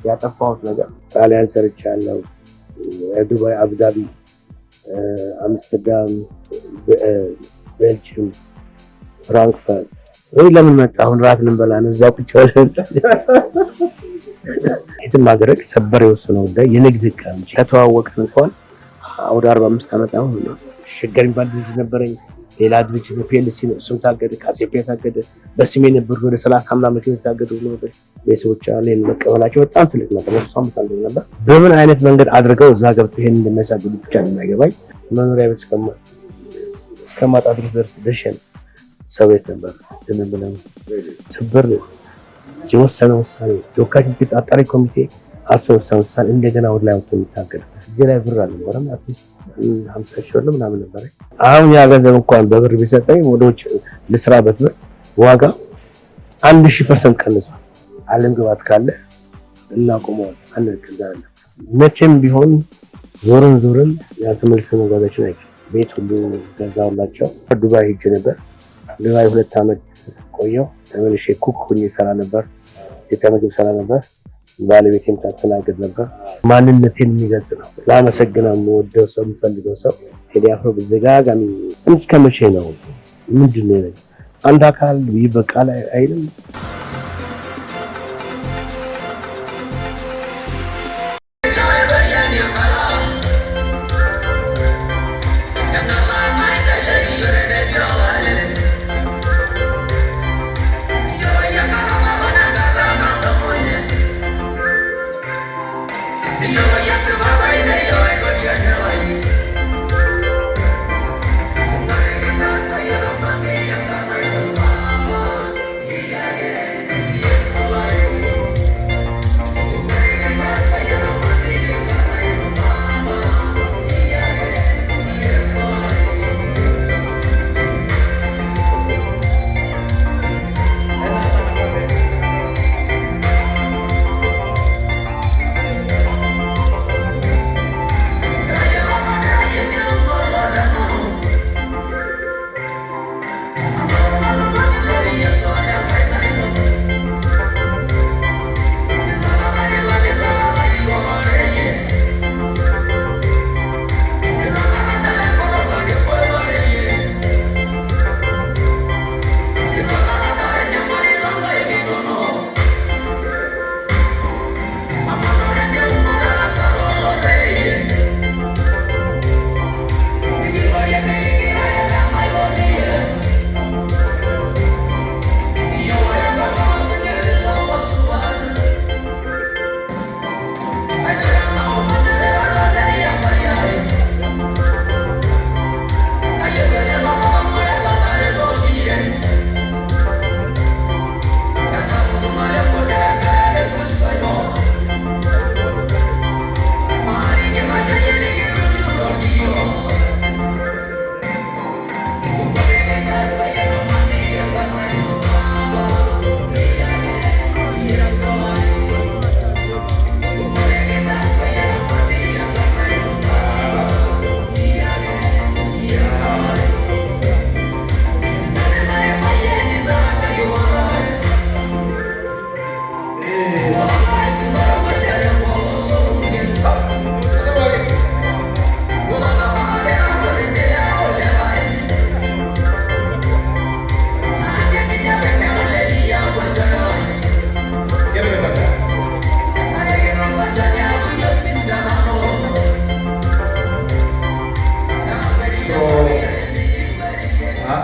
ያጠፋሁት ነገር ጣሊያን ሰርቻለሁ፣ ዱባይ፣ አቡዳቢ፣ አምስተርዳም፣ ቤልጅየም፣ ፍራንክፈርት። ወይ ለምን መጣ? አሁን ራት ልንበላ ነው እዛው ቁጭ ብለን የትም ማድረግ ሰበር የወሰነው ጉዳይ የንግድ ዕቃ እንጂ ከተዋወቅን እንኳን ወደ 45 ዓመት አሁን ነው። ሸገር የሚባል ድርጅት ነበረኝ፣ ሌላ ድርጅት ፒኤልሲ ነው፣ እሱም ታገደ፣ ካሴፔ ታገደ። በስሜ ነበር ወደ 30 ምናምን መኪኖች ታገዱ ነበር። ቤተሰቦች እኔን መቀበላቸው በጣም ትልቅ ነበር። እሷም ታገደ ነበር። በምን አይነት መንገድ አድርገው እዛ ገብተው ይሄን እንደሚያሳግዱ ብቻ ነው የማይገባኝ። መኖሪያ ቤት እስከማጣ ድረስ ደርሼ ሰው ቤት ነበር። ዝም ብለን ስብር የወሰነ ውሳኔ የወካዮች አጣሪ ኮሚቴ አልወሰነ ውሳኔ እንደገና ወደ ላይ ወጥቶ የሚታገል እዚህ ላይ ብር አልነበረም። አትሊስት 50 ሺህ ብር ምናምን ነበር። አሁን ያ ገንዘብ እንኳን በብር ቢሰጠኝ ወደ ውጭ ልስራበት ብር ዋጋ 1000% ቀንሷል። ዓለም ግባት ካለ እናቆመዋለን። አንከዛለ መቼም ቢሆን ዞርን ያልተመለሰ መጓዛችን አይችልም። ቤት ሁሉ ገዛውላቸው። ዱባይ ሄጄ ነበር። ዱባይ 2 ዓመት ቆየሁ። ተመልሼ ኩክ ሆኜ ሰራ ነበር። ምግብ ሰራ ነበር። ባለቤቴም ታስተናግድ ነበር። ማንነቴን የሚገልጽ ነው። ላመሰግነው የምወደው ሰው የምፈልገው ሰው ቴዲ አፍሮ በደጋጋሚ እስከ መቼ ነው ምንድን ነው አንድ አካል ይበቃል አይልም።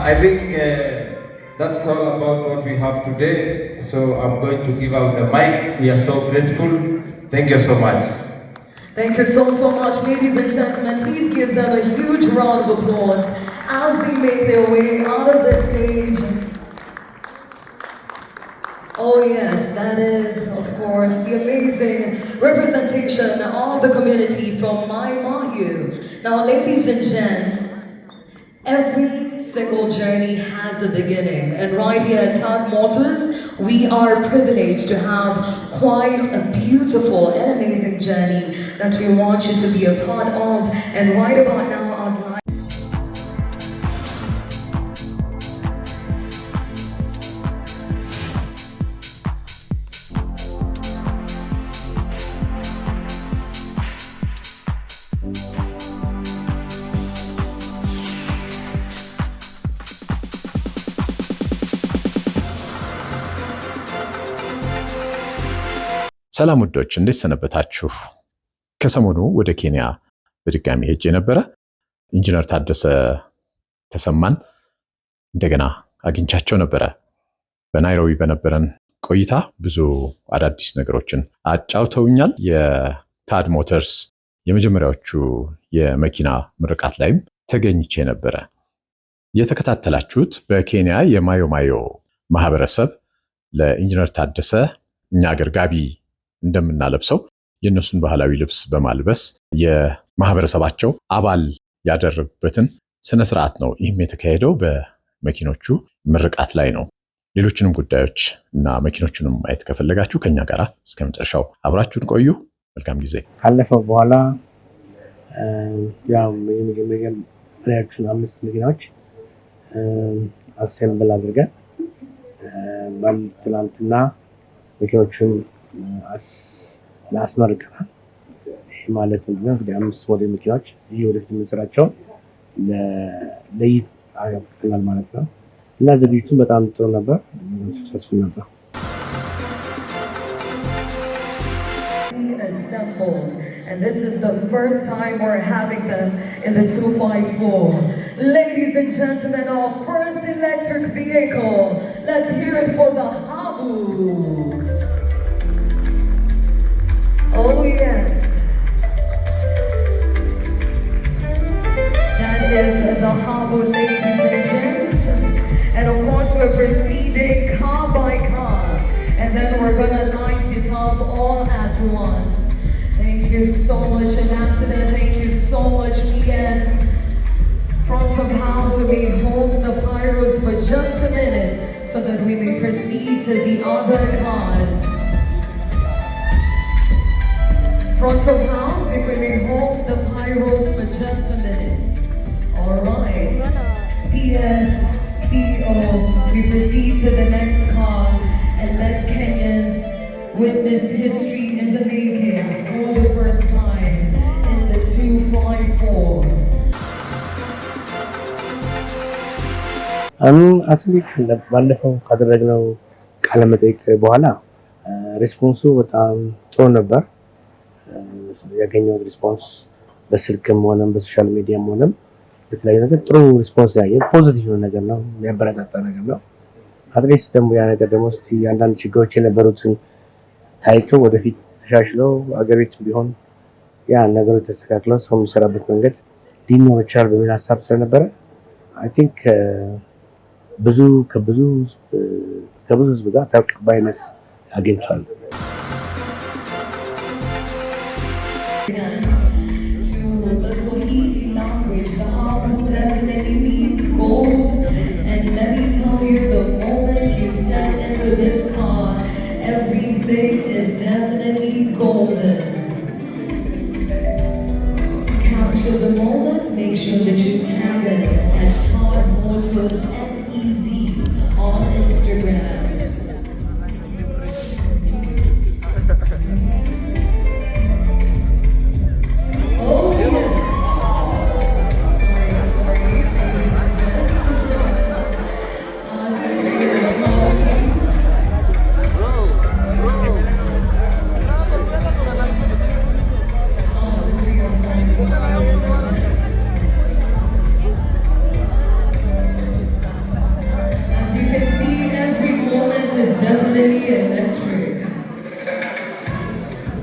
I think that's all about what we have today. So I'm going to give out the mic. We are so grateful. Thank you so much. Thank you so much, ladies and gentlemen. Please give them a huge round of applause as they make their way out of the stage. Oh yes, that is, of course, the amazing representation of the community from My Mahu. Now, ladies and gents, every single journey has a beginning, and right here at Tag Motors, we are privileged to have quite a beautiful and amazing journey that we want you to be a part of. And right about now, I'd like ሰላም ውዶች እንዴት ሰነበታችሁ? ከሰሞኑ ወደ ኬንያ በድጋሚ ሄጄ ነበረ። ኢንጂነር ታደሰ ተሰማን እንደገና አግኝቻቸው ነበረ። በናይሮቢ በነበረን ቆይታ ብዙ አዳዲስ ነገሮችን አጫውተውኛል። የታድ ሞተርስ የመጀመሪያዎቹ የመኪና ምርቃት ላይም ተገኝቼ ነበረ። የተከታተላችሁት በኬንያ የማዮ ማዮ ማህበረሰብ ለኢንጂነር ታደሰ እኛ አገር ጋቢ እንደምናለብሰው የእነሱን ባህላዊ ልብስ በማልበስ የማህበረሰባቸው አባል ያደረጉበትን ስነ ስርዓት ነው። ይህም የተካሄደው በመኪኖቹ ምርቃት ላይ ነው። ሌሎችንም ጉዳዮች እና መኪኖቹንም ማየት ከፈለጋችሁ ከኛ ጋር እስከ መጨረሻው አብራችሁን ቆዩ። መልካም ጊዜ። ካለፈው በኋላ ያው የመጀመሪያዎቹን 5 መኪናዎች አሴምብል አድርገን ትናንትና መኪኖቹን አስመርቀናል። ይህ ማለት ምንድነው? እንግዲህ 5 ሞዴል መኪናዎች እዚህ ወደፊት የምንሰራቸውን ለይት አያፍተናል ማለት ነው። እና ዝግጅቱን በጣም ጥሩ ነበር፣ ሰክሰስፉል ነበር። And this is the first time we're having them in the 254. Ladies and gentlemen, our first electric vehicle. Let's hear it for the Habu. Oh yes. That is the Habu, ladies and gents. And of course we're proceeding car by car. And then we're gonna light it up all at once. Thank you so much, Ambassador. Thank you so much, PS. Front of house, we hold the pyros for just a minute so that we may proceed to the other cars. Front of house, if we may hold the pyros for just a minute. All right. PS, CEO, we proceed to the next car and let Kenyans witness history in the making for the first time in the 254. አትሊክ ባለፈው ካደረግነው ቃለ መጠይቅ በኋላ ሪስፖንሱ በጣም ጥሩ ነበር። ያገኘው ሪስፖንስ በስልክም ሆነም በሶሻል ሚዲያም ሆነም በተለያዩ ነገር ጥሩ ሪስፖንስ ያገኘ ፖዚቲቭ ነገር ነው፣ የሚያበረታታ ነገር ነው። አትሊስት ደግሞ ያ ነገር ደግሞ እስቲ አንዳንድ ችግሮች የነበሩትን ታይቶ ወደፊት ተሻሽለው አገር ቤት ቢሆን ያ ነገሮች ተስተካክለው ሰው የሚሰራበት መንገድ ሊኖር ይችላል በሚል ሀሳብ ስለነበረ አይ ቲንክ ከብዙ ህዝብ ጋር ተቀባይነት አግኝቷል። To the Swahili language, the Habu definitely means gold. And let me tell you, the moment you step into this car, everything is definitely golden. Capture the moment, make sure that you tag us at Todd Motors SEZ on Instagram. Oh yes. Sorry, ladies and gents. Sincere apologies. Sincere apologies, ladies and gents. As you can see, every moment is definitely electric.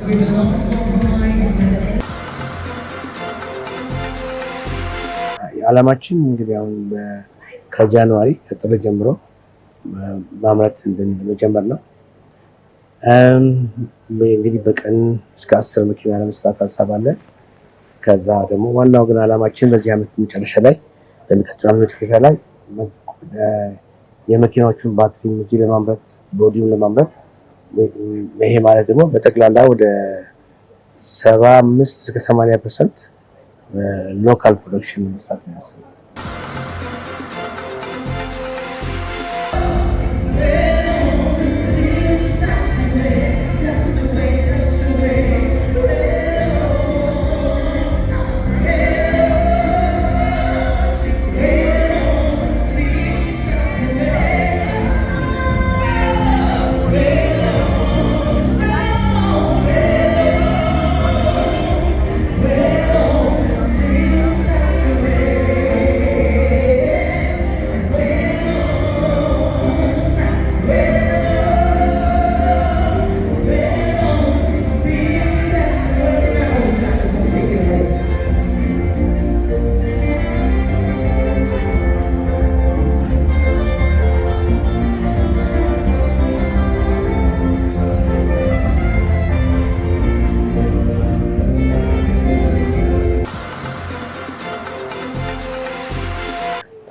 We will not compromise with any. ዓላማችን እንግዲህ አሁን ከጃንዋሪ ከጥር ጀምሮ ማምረት እንደጀመር ነው። እንግዲህ በቀን እስከ 10 መኪና ለመስራት ሀሳብ አለ። ከዛ ደግሞ ዋናው ግን ዓላማችን በዚህ ዓመት መጨረሻ ላይ በሚቀጥለው ዓመት መጨረሻ ላይ የመኪናዎቹን ባትሪ እዚህ ለማምረት ቦዲውን ለማምረት ይሄ ማለት ደግሞ በጠቅላላ ወደ 75 እስከ 80% ሎካል ፕሮዳክሽን መስራት ነው።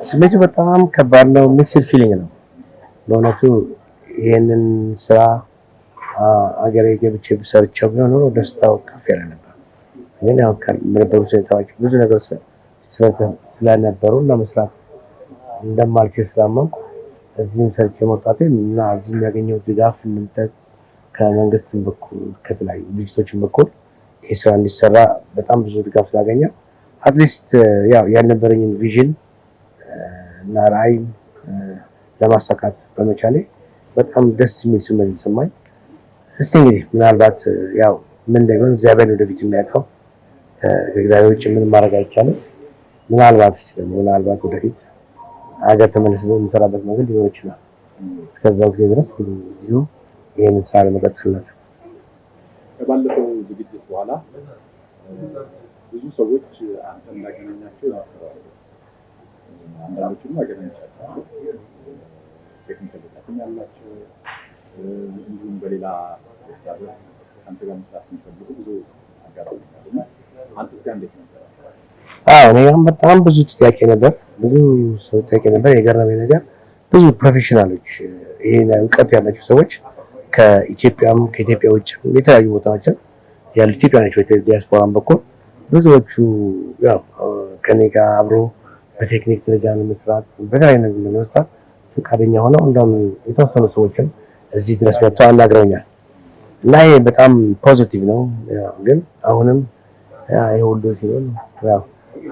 ስሜቱ በጣም ከባድ ነው። ሚክስድ ፊሊንግ ነው በእውነቱ። ይሄንን ስራ አገሬ ገብቼ ሰርቼው ቢሆን ኖሮ ደስታው ከፍ ያለ ነበር። ግን ያው ከነበሩ ሁኔታዎች ብዙ ነገሮች ስለነበሩ ለመስራት እንደማልችል ስላመንኩ እዚህም ሰርቼ መውጣቴ እና እዚህም ያገኘው ድጋፍ እንምጠቅ ከመንግስትም በኩል ከተለያዩ ድርጅቶችም በኩል ይህ ስራ እንዲሰራ በጣም ብዙ ድጋፍ ስላገኘ አትሊስት ያው ያልነበረኝን ቪዥን እና ራዕይ ለማሳካት በመቻሌ በጣም ደስ የሚል ስሜት ተሰማኝ። እስቲ እንግዲህ ምናልባት ያው ምን እንደሆነ እግዚአብሔር ወደፊት የሚያውቀው ከእግዚአብሔር ውጭ ምን ማድረግ አይቻልም። ምናልባት ወደፊት ሀገር ተመልሰን የምንሰራበት መንገድ ሊኖር ይችላል። እስከዛው ጊዜ ድረስ እዚሁ ይህንን ስራ ለመቀጠል ነው። ከባለፈው ዝግጅት በኋላ ብዙ ሰዎች አንተ እንዳገናኛቸው ይናገራሉ። አንዳንዶቹም አገናኝቻቸዋለሁ። ቴክኒካል ብቃትም ያላቸው እንዲሁም በሌላ አንተ ጋር መስራት የሚፈልጉ ብዙ አጋራለሁ። አንተ ጋር እንዴት ነበር? እኔም በጣም ብዙ ጥያቄ ነበር። ብዙ ሰው ጥያቄ ነበር። የገረመኝ ነገር ብዙ ፕሮፌሽናሎች ይሄን እውቀት ያላቸው ሰዎች ከኢትዮጵያም ከኢትዮጵያ ውጭ የተለያዩ ቦታዎችን ያሉ ኢትዮጵያኖች በዲያስፖራም በኩል ብዙዎቹ ያው ከኔ ጋር አብሮ በቴክኒክ ደረጃ ለመስራት በተለያዩ ነገር ለመስራት ፈቃደኛ ሆነው እንደውም የተወሰኑ ሰዎችን እዚህ ድረስ መጥተው አናግረውኛል እና ይሄ በጣም ፖዚቲቭ ነው። ግን አሁንም ይሄ ሁሉ ሲሆን ያው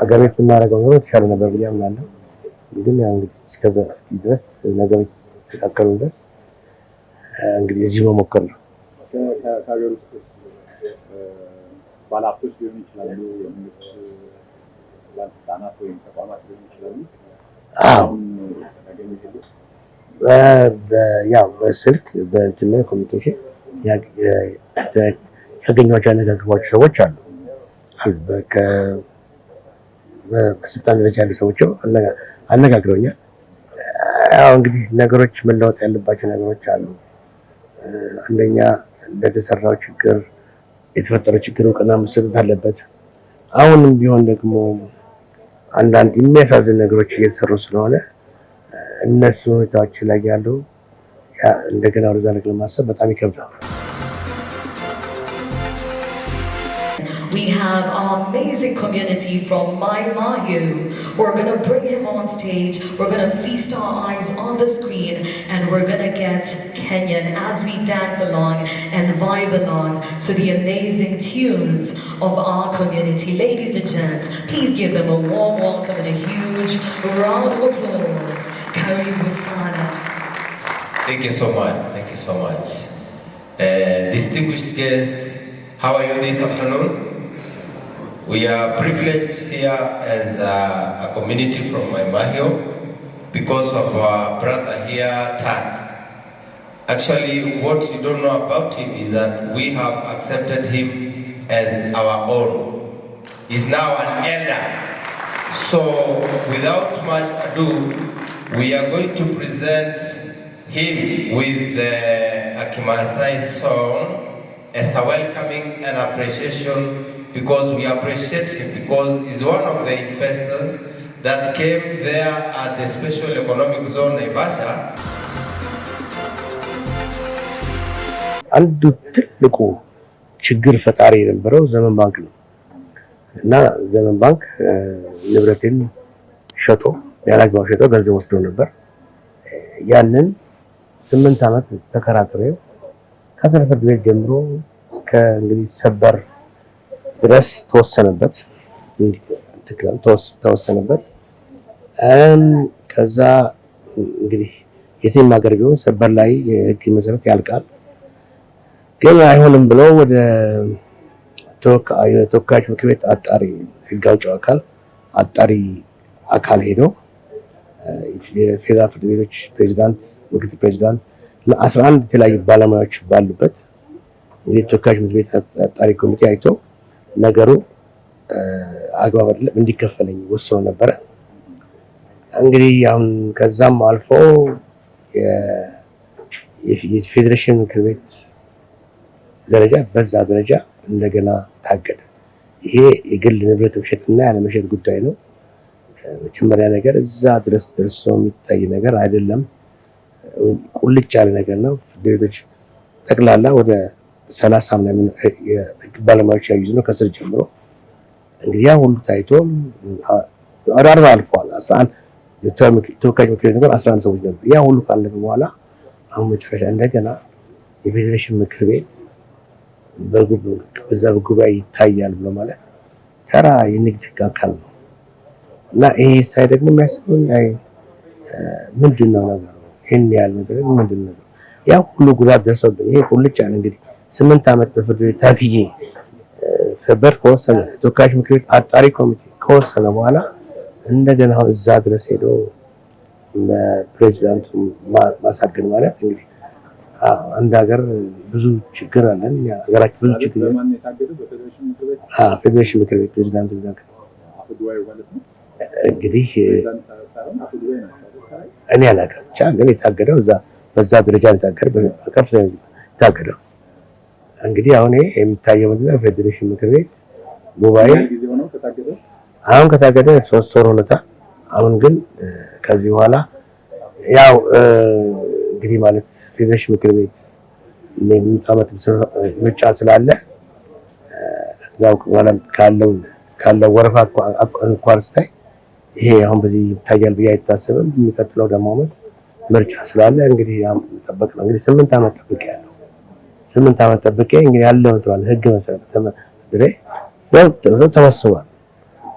ሀገር ቤት ብናደርገው ነው የተሻለ ነበር ብዬ አምናለሁ። ግን ያው እንግዲህ እስከዛ ድረስ ነገሮች ተካከሉ ድረስ እንግዲህ እዚህ መሞከር ነው። ከሀገር ውስጥ ባለሀብቶች ሊሆኑ ይችላሉ፣ የመንግስት ባለስልጣናት ወይም ተቋማት ሊሆኑ ይችላሉ። ያው በስልክ በእንትን ኮሚኒኬሽን ያገኟቸው ያነጋግሯቸው ሰዎች አሉ። በስልጣን ደረጃ ያሉ ሰዎች አነጋግረውኛል። ያው እንግዲህ ነገሮች መለወጥ ያለባቸው ነገሮች አሉ። አንደኛ ለተሰራው ችግር የተፈጠረው ችግር እውቅና መሰጠት አለበት። አሁንም ቢሆን ደግሞ አንዳንድ የሚያሳዝን ነገሮች እየተሰሩ ስለሆነ እነሱ ሁኔታዎች ላይ ያሉ እንደገና ወደዛ ነገር ማሰብ በጣም ይከብዳል። We have our amazing community from My Mahiu. We're going to bring him on stage. We're going to feast our eyes on the screen and we're going to get Kenyan as we dance along and vibe along to the amazing tunes of our community. Ladies and gents, please give them a warm welcome and a huge round of applause. Karibu sana. Thank you so much. Thank you so much. Distinguished guests, how are you this afternoon? We are privileged here as a community from Maimahio because of our brother here, Tan. Actually, what you don't know about him is that we have accepted him as our own. He's now an elder. So, without much ado, we are going to present him with the Akimasai song as a welcoming and appreciation, because we appreciate him because he's one of the investors that came there at the Special Economic Zone Naivasha. አንዱ ትልቁ ችግር ፈጣሪ የነበረው ዘመን ባንክ ነው እና ዘመን ባንክ ንብረትን ሸጦ ያላግባብ ሸጦ ገንዘብ ወስዶ ነበር። ያንን 8 ዓመት ተከራክረው ከስር ፍርድ ቤት ጀምሮ እስከ እንግዲህ ሰበር ድረስ ተወሰነበት። ከዛ እንግዲህ የትም ሀገር ቢሆን ሰበር ላይ የህግ መሰረት ያልቃል። ግን አይሆንም ብሎ ወደ ተወካዮች ምክር ቤት አጣሪ ህግ አውጪው አጣሪ አካል ሄዶ የፌዴራል ፍርድ ቤቶች ፕሬዝዳንት፣ ምክትል ፕሬዝዳንት ለ11 የተለያዩ ባለሙያዎች ባሉበት የተወካዮች ምክር ቤት አጣሪ ኮሚቴ አይቶ ነገሩ አግባብ አይደለም እንዲከፈለኝ ወስኖ ነበር። እንግዲህ አሁን ከዛም አልፎ የፌዴሬሽን ምክር ቤት ደረጃ በዛ ደረጃ እንደገና ታገደ። ይሄ የግል ንብረት መሸጥና ያለመሸጥ ጉዳይ ነው። መጀመሪያ ነገር እዛ ድረስ ደርሶ የሚታይ ነገር አይደለም። ቁልጭ ያለ ነገር ነው። ፍርድ ቤቶች ጠቅላላ ወደ 30 ምናምን የህግ ባለሙያዎች ያዩት ነው ከስር ጀምሮ። እንግዲህ ያ ሁሉ ታይቶ አዳር አልፏል። 11 ተወካዮች ምክር ቤት ነበር 11 ሰዎች ነበር። ያ ሁሉ ካለፈ በኋላ አሁን መጨረሻ እንደገና የፌዴሬሽን ምክር ቤት በዛ ጉባኤ ይታያል ብሎ ማለት ተራ የንግድ ህግ አካል ነው እና ይሄ ሳይ ደግሞ የሚያስበው ምንድን ነው ነገሩ? ይሄን ያህል ነገር ምንድን ነው? ያ ሁሉ ጉዳት ደርሶብን ይሄ ቁልጭ ያለ እንግዲህ 8 ዓመት በፍርድ ቤት ታግዬ ሰበር ከወሰነ ተወካዮች ምክር ቤት አጣሪ ኮሚቴ ከወሰነ በኋላ እንደገና አሁን እዛ ድረስ ሄዶ ለፕሬዚዳንቱ ማሳገድ ማለት እንግዲህ አንድ ሀገር ብዙ ችግር አለን። ሀገራችን ብዙ ችግር አለን። ፌዴሬሽን ምክር ቤት ፕሬዚዳንቱ እንግዲህ እኔ አላውቅም ብቻ ግን የታገደው በዛ ደረጃ የታገደው በከፍተኛ የታገደው እንግዲህ አሁን የሚታየው ምንድነው ፌዴሬሽን ምክር ቤት ጉባኤ አሁን ከታገደ 3 ወር ሆኖታል። አሁን ግን ከዚህ በኋላ ያው እንግዲህ ማለት ፌዴሬሽን ምክር ቤት ለሚጣመት ምርጫ ስላለ እዛው ካለው ወረፋ እንኳን ስታይ ይሄ አሁን በዚህ ይታያል ብዬ አይታሰብም። የሚቀጥለው ደግሞ ዓመት ምርጫ ስላለ እንግዲህ ያው ተጠብቅ ነው። እንግዲህ 8 ዓመት ጠብቄያለሁ። 8 ዓመት ጠብቄ እንግዲህ ያለው እንትን ህግ መሰረት ተወስኗል።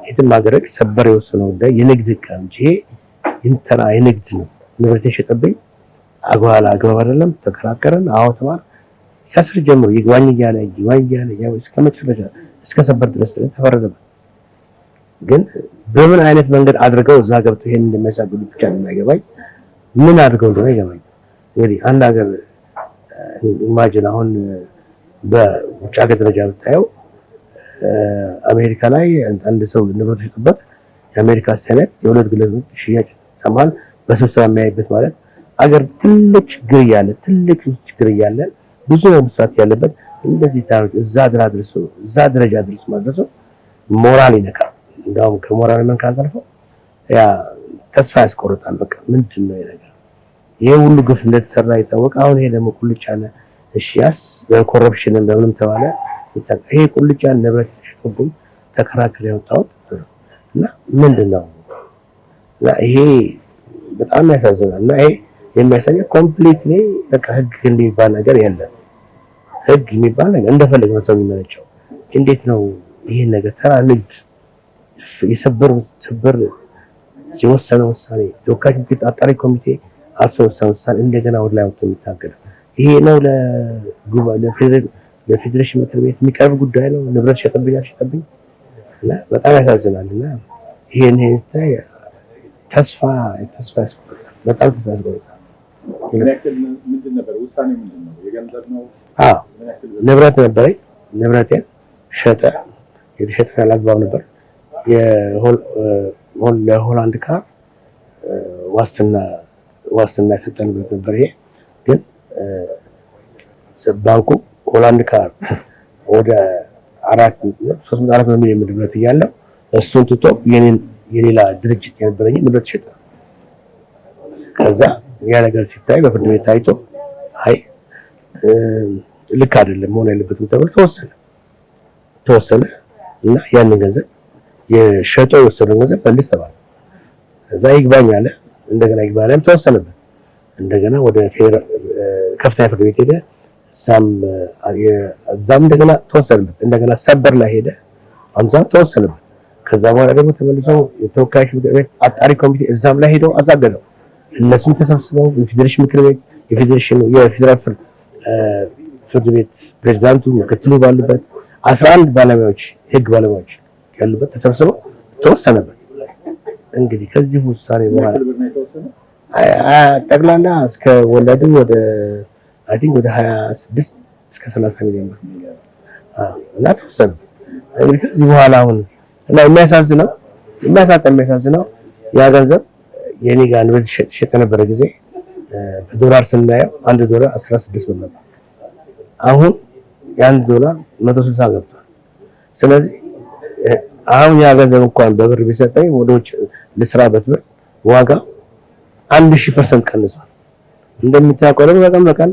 የትም ሀገር ሰበር የወሰነው ጉዳይ የንግድ ህግ እንጂ ኢንተራ የንግድ ነው። ንብረት የሸጠብኝ አግባብ አይደለም። ተከራከረን። አዎ ተማር ከስር ጀምሮ ይግባኝ እያለ ያው እስከ መጨረሻ እስከ ሰበር ድረስ ተፈረደበት። ግን በምን አይነት መንገድ አድርገው እዛ ገብተው ይሄን እንደሚያሳግዱ ብቻ ነው የማይገባኝ። ምን አድርገው እንደሆነ ይገባኝ። እንግዲህ አንድ ሀገር ኢማጂን አሁን በውጭ ሀገር ደረጃ ብታየው አሜሪካ ላይ አንድ ሰው ንብረት ሲጥበት የአሜሪካ ሴኔት የሁለት ግለሰቦች ሽያጭ ሰማል በስብሰባ የሚያይበት ማለት አገር ትልቅ ችግር እያለ ብዙ መስራት ያለበት እንደዚህ ታሪክ እዛ ደረጃ ድረስ ማድረሱ ሞራል ይነካል። እንደውም ከሞራል መንካት አልፎ ያ ተስፋ ያስቆርጣል። በቃ ምንድነው ነገር ይሄ ሁሉ ግፍ እንደተሰራ ይታወቅ። አሁን ይሄ ደግሞ ቁልጭ ያለ እሺያስ በኮረፕሽን እንደምንም ተባለ ይሄ ቁልጭ ያለ ንብረት ሽጦብኝ ተከራክሬ ያወጣው እና ምንድነው ይሄ በጣም ያሳዝናል። እና ይሄ የሚያሳየው ኮምፕሊትሊ በቃ ህግ የሚባል ነገር የለም። ህግ የሚባል ነገር እንደፈለገ ነው ሰው የሚመነጨው። እንዴት ነው ይሄ ነገር ተራ ንግድ የሰበር የወሰነ ውሳኔ ተወካዮች ምክር ቤት አጣሪ ኮሚቴ ውሳኔ እንደገና ወደ ላይ ወጥቶ የሚታገል ይሄ ነው ለፌዴሬሽን ምክር ቤት የሚቀርብ ጉዳይ ነው። ንብረት ሸጠብኝ እና በጣም ያሳዝናል። እና ይሄን ስታይ ተስፋ ያስቆርጣል። በጣም ተስፋ ያስቆርጣል። ምንድን ነበር ውሳኔ? ምንድን ነው? የገንዘብ ነው? ንብረት ነበረኝ። ንብረቴን የተሸጠ ያላግባብ ነበር። ለሆላንድ ካር ዋስትና የሰጠንበት ነበር። ይሄ ግን ባንኩ ሆላንድ ካር ወደ 300 ሚሊዮን ንብረት እያለው እሱን ትቶ የሌላ ድርጅት የነበረኝ ንብረት ሸጠ። ከዛ ያ ነገር ሲታይ በፍርድ ቤት ታይቶ አይ ልክ አይደለም መሆን ያለበትም ተብሎ ተወሰነ እና ያንን ገንዘብ የሸጠው የወሰደው ገንዘብ መልስ ተባለ። ከዛ ይግባኝ አለ። እንደገና ይግባኝም ተወሰነበት። እንደገና ወደ ከፍተኛ ፍርድ ቤት ሄደ። እዛም እንደገና ተወሰነበት። እንደገና ሰበር ላይ ሄደ። አምዛም ተወሰነበት። ከዛ በኋላ ደግሞ ተመልሰው የተወካዮች ምክር ቤት አጣሪ ኮሚቴ እዛም ላይ ሄደው አዛገደው። እነሱም ተሰብስበው የፌዴሬሽን ምክር ቤት የፌዴራል ፍርድ ቤት ፕሬዝዳንቱ ምክትሉ ባሉበት 11 ባለሙያዎች ህግ ባለሙያዎች ያሉበት ተሰብስበው ተወሰነበት። እንግዲህ ከዚህ ውሳኔ በኋላ ጠቅላላ እስከ ወለዱ ወደ አይ ቲንክ ወደ 26 እስከ 30 ሚሊዮን ብር እና ተወሰነ። እንግዲህ ከዚህ በኋላ አሁን እና የሚያሳዝነው ያ ገንዘብ የኔ ጋር ንብረት ሸጠ ነበረ ጊዜ በዶላር ስናየው $1 16 ብር ነበር። አሁን $1 160 ገብቷል። ስለዚህ አሁን ያ ገንዘብ እንኳን በብር ቢሰጠኝ ወደ ውጭ ለስራበት ብር ዋጋ 1000% ቀንሷል። እንደምታውቀው ደግሞ በቀን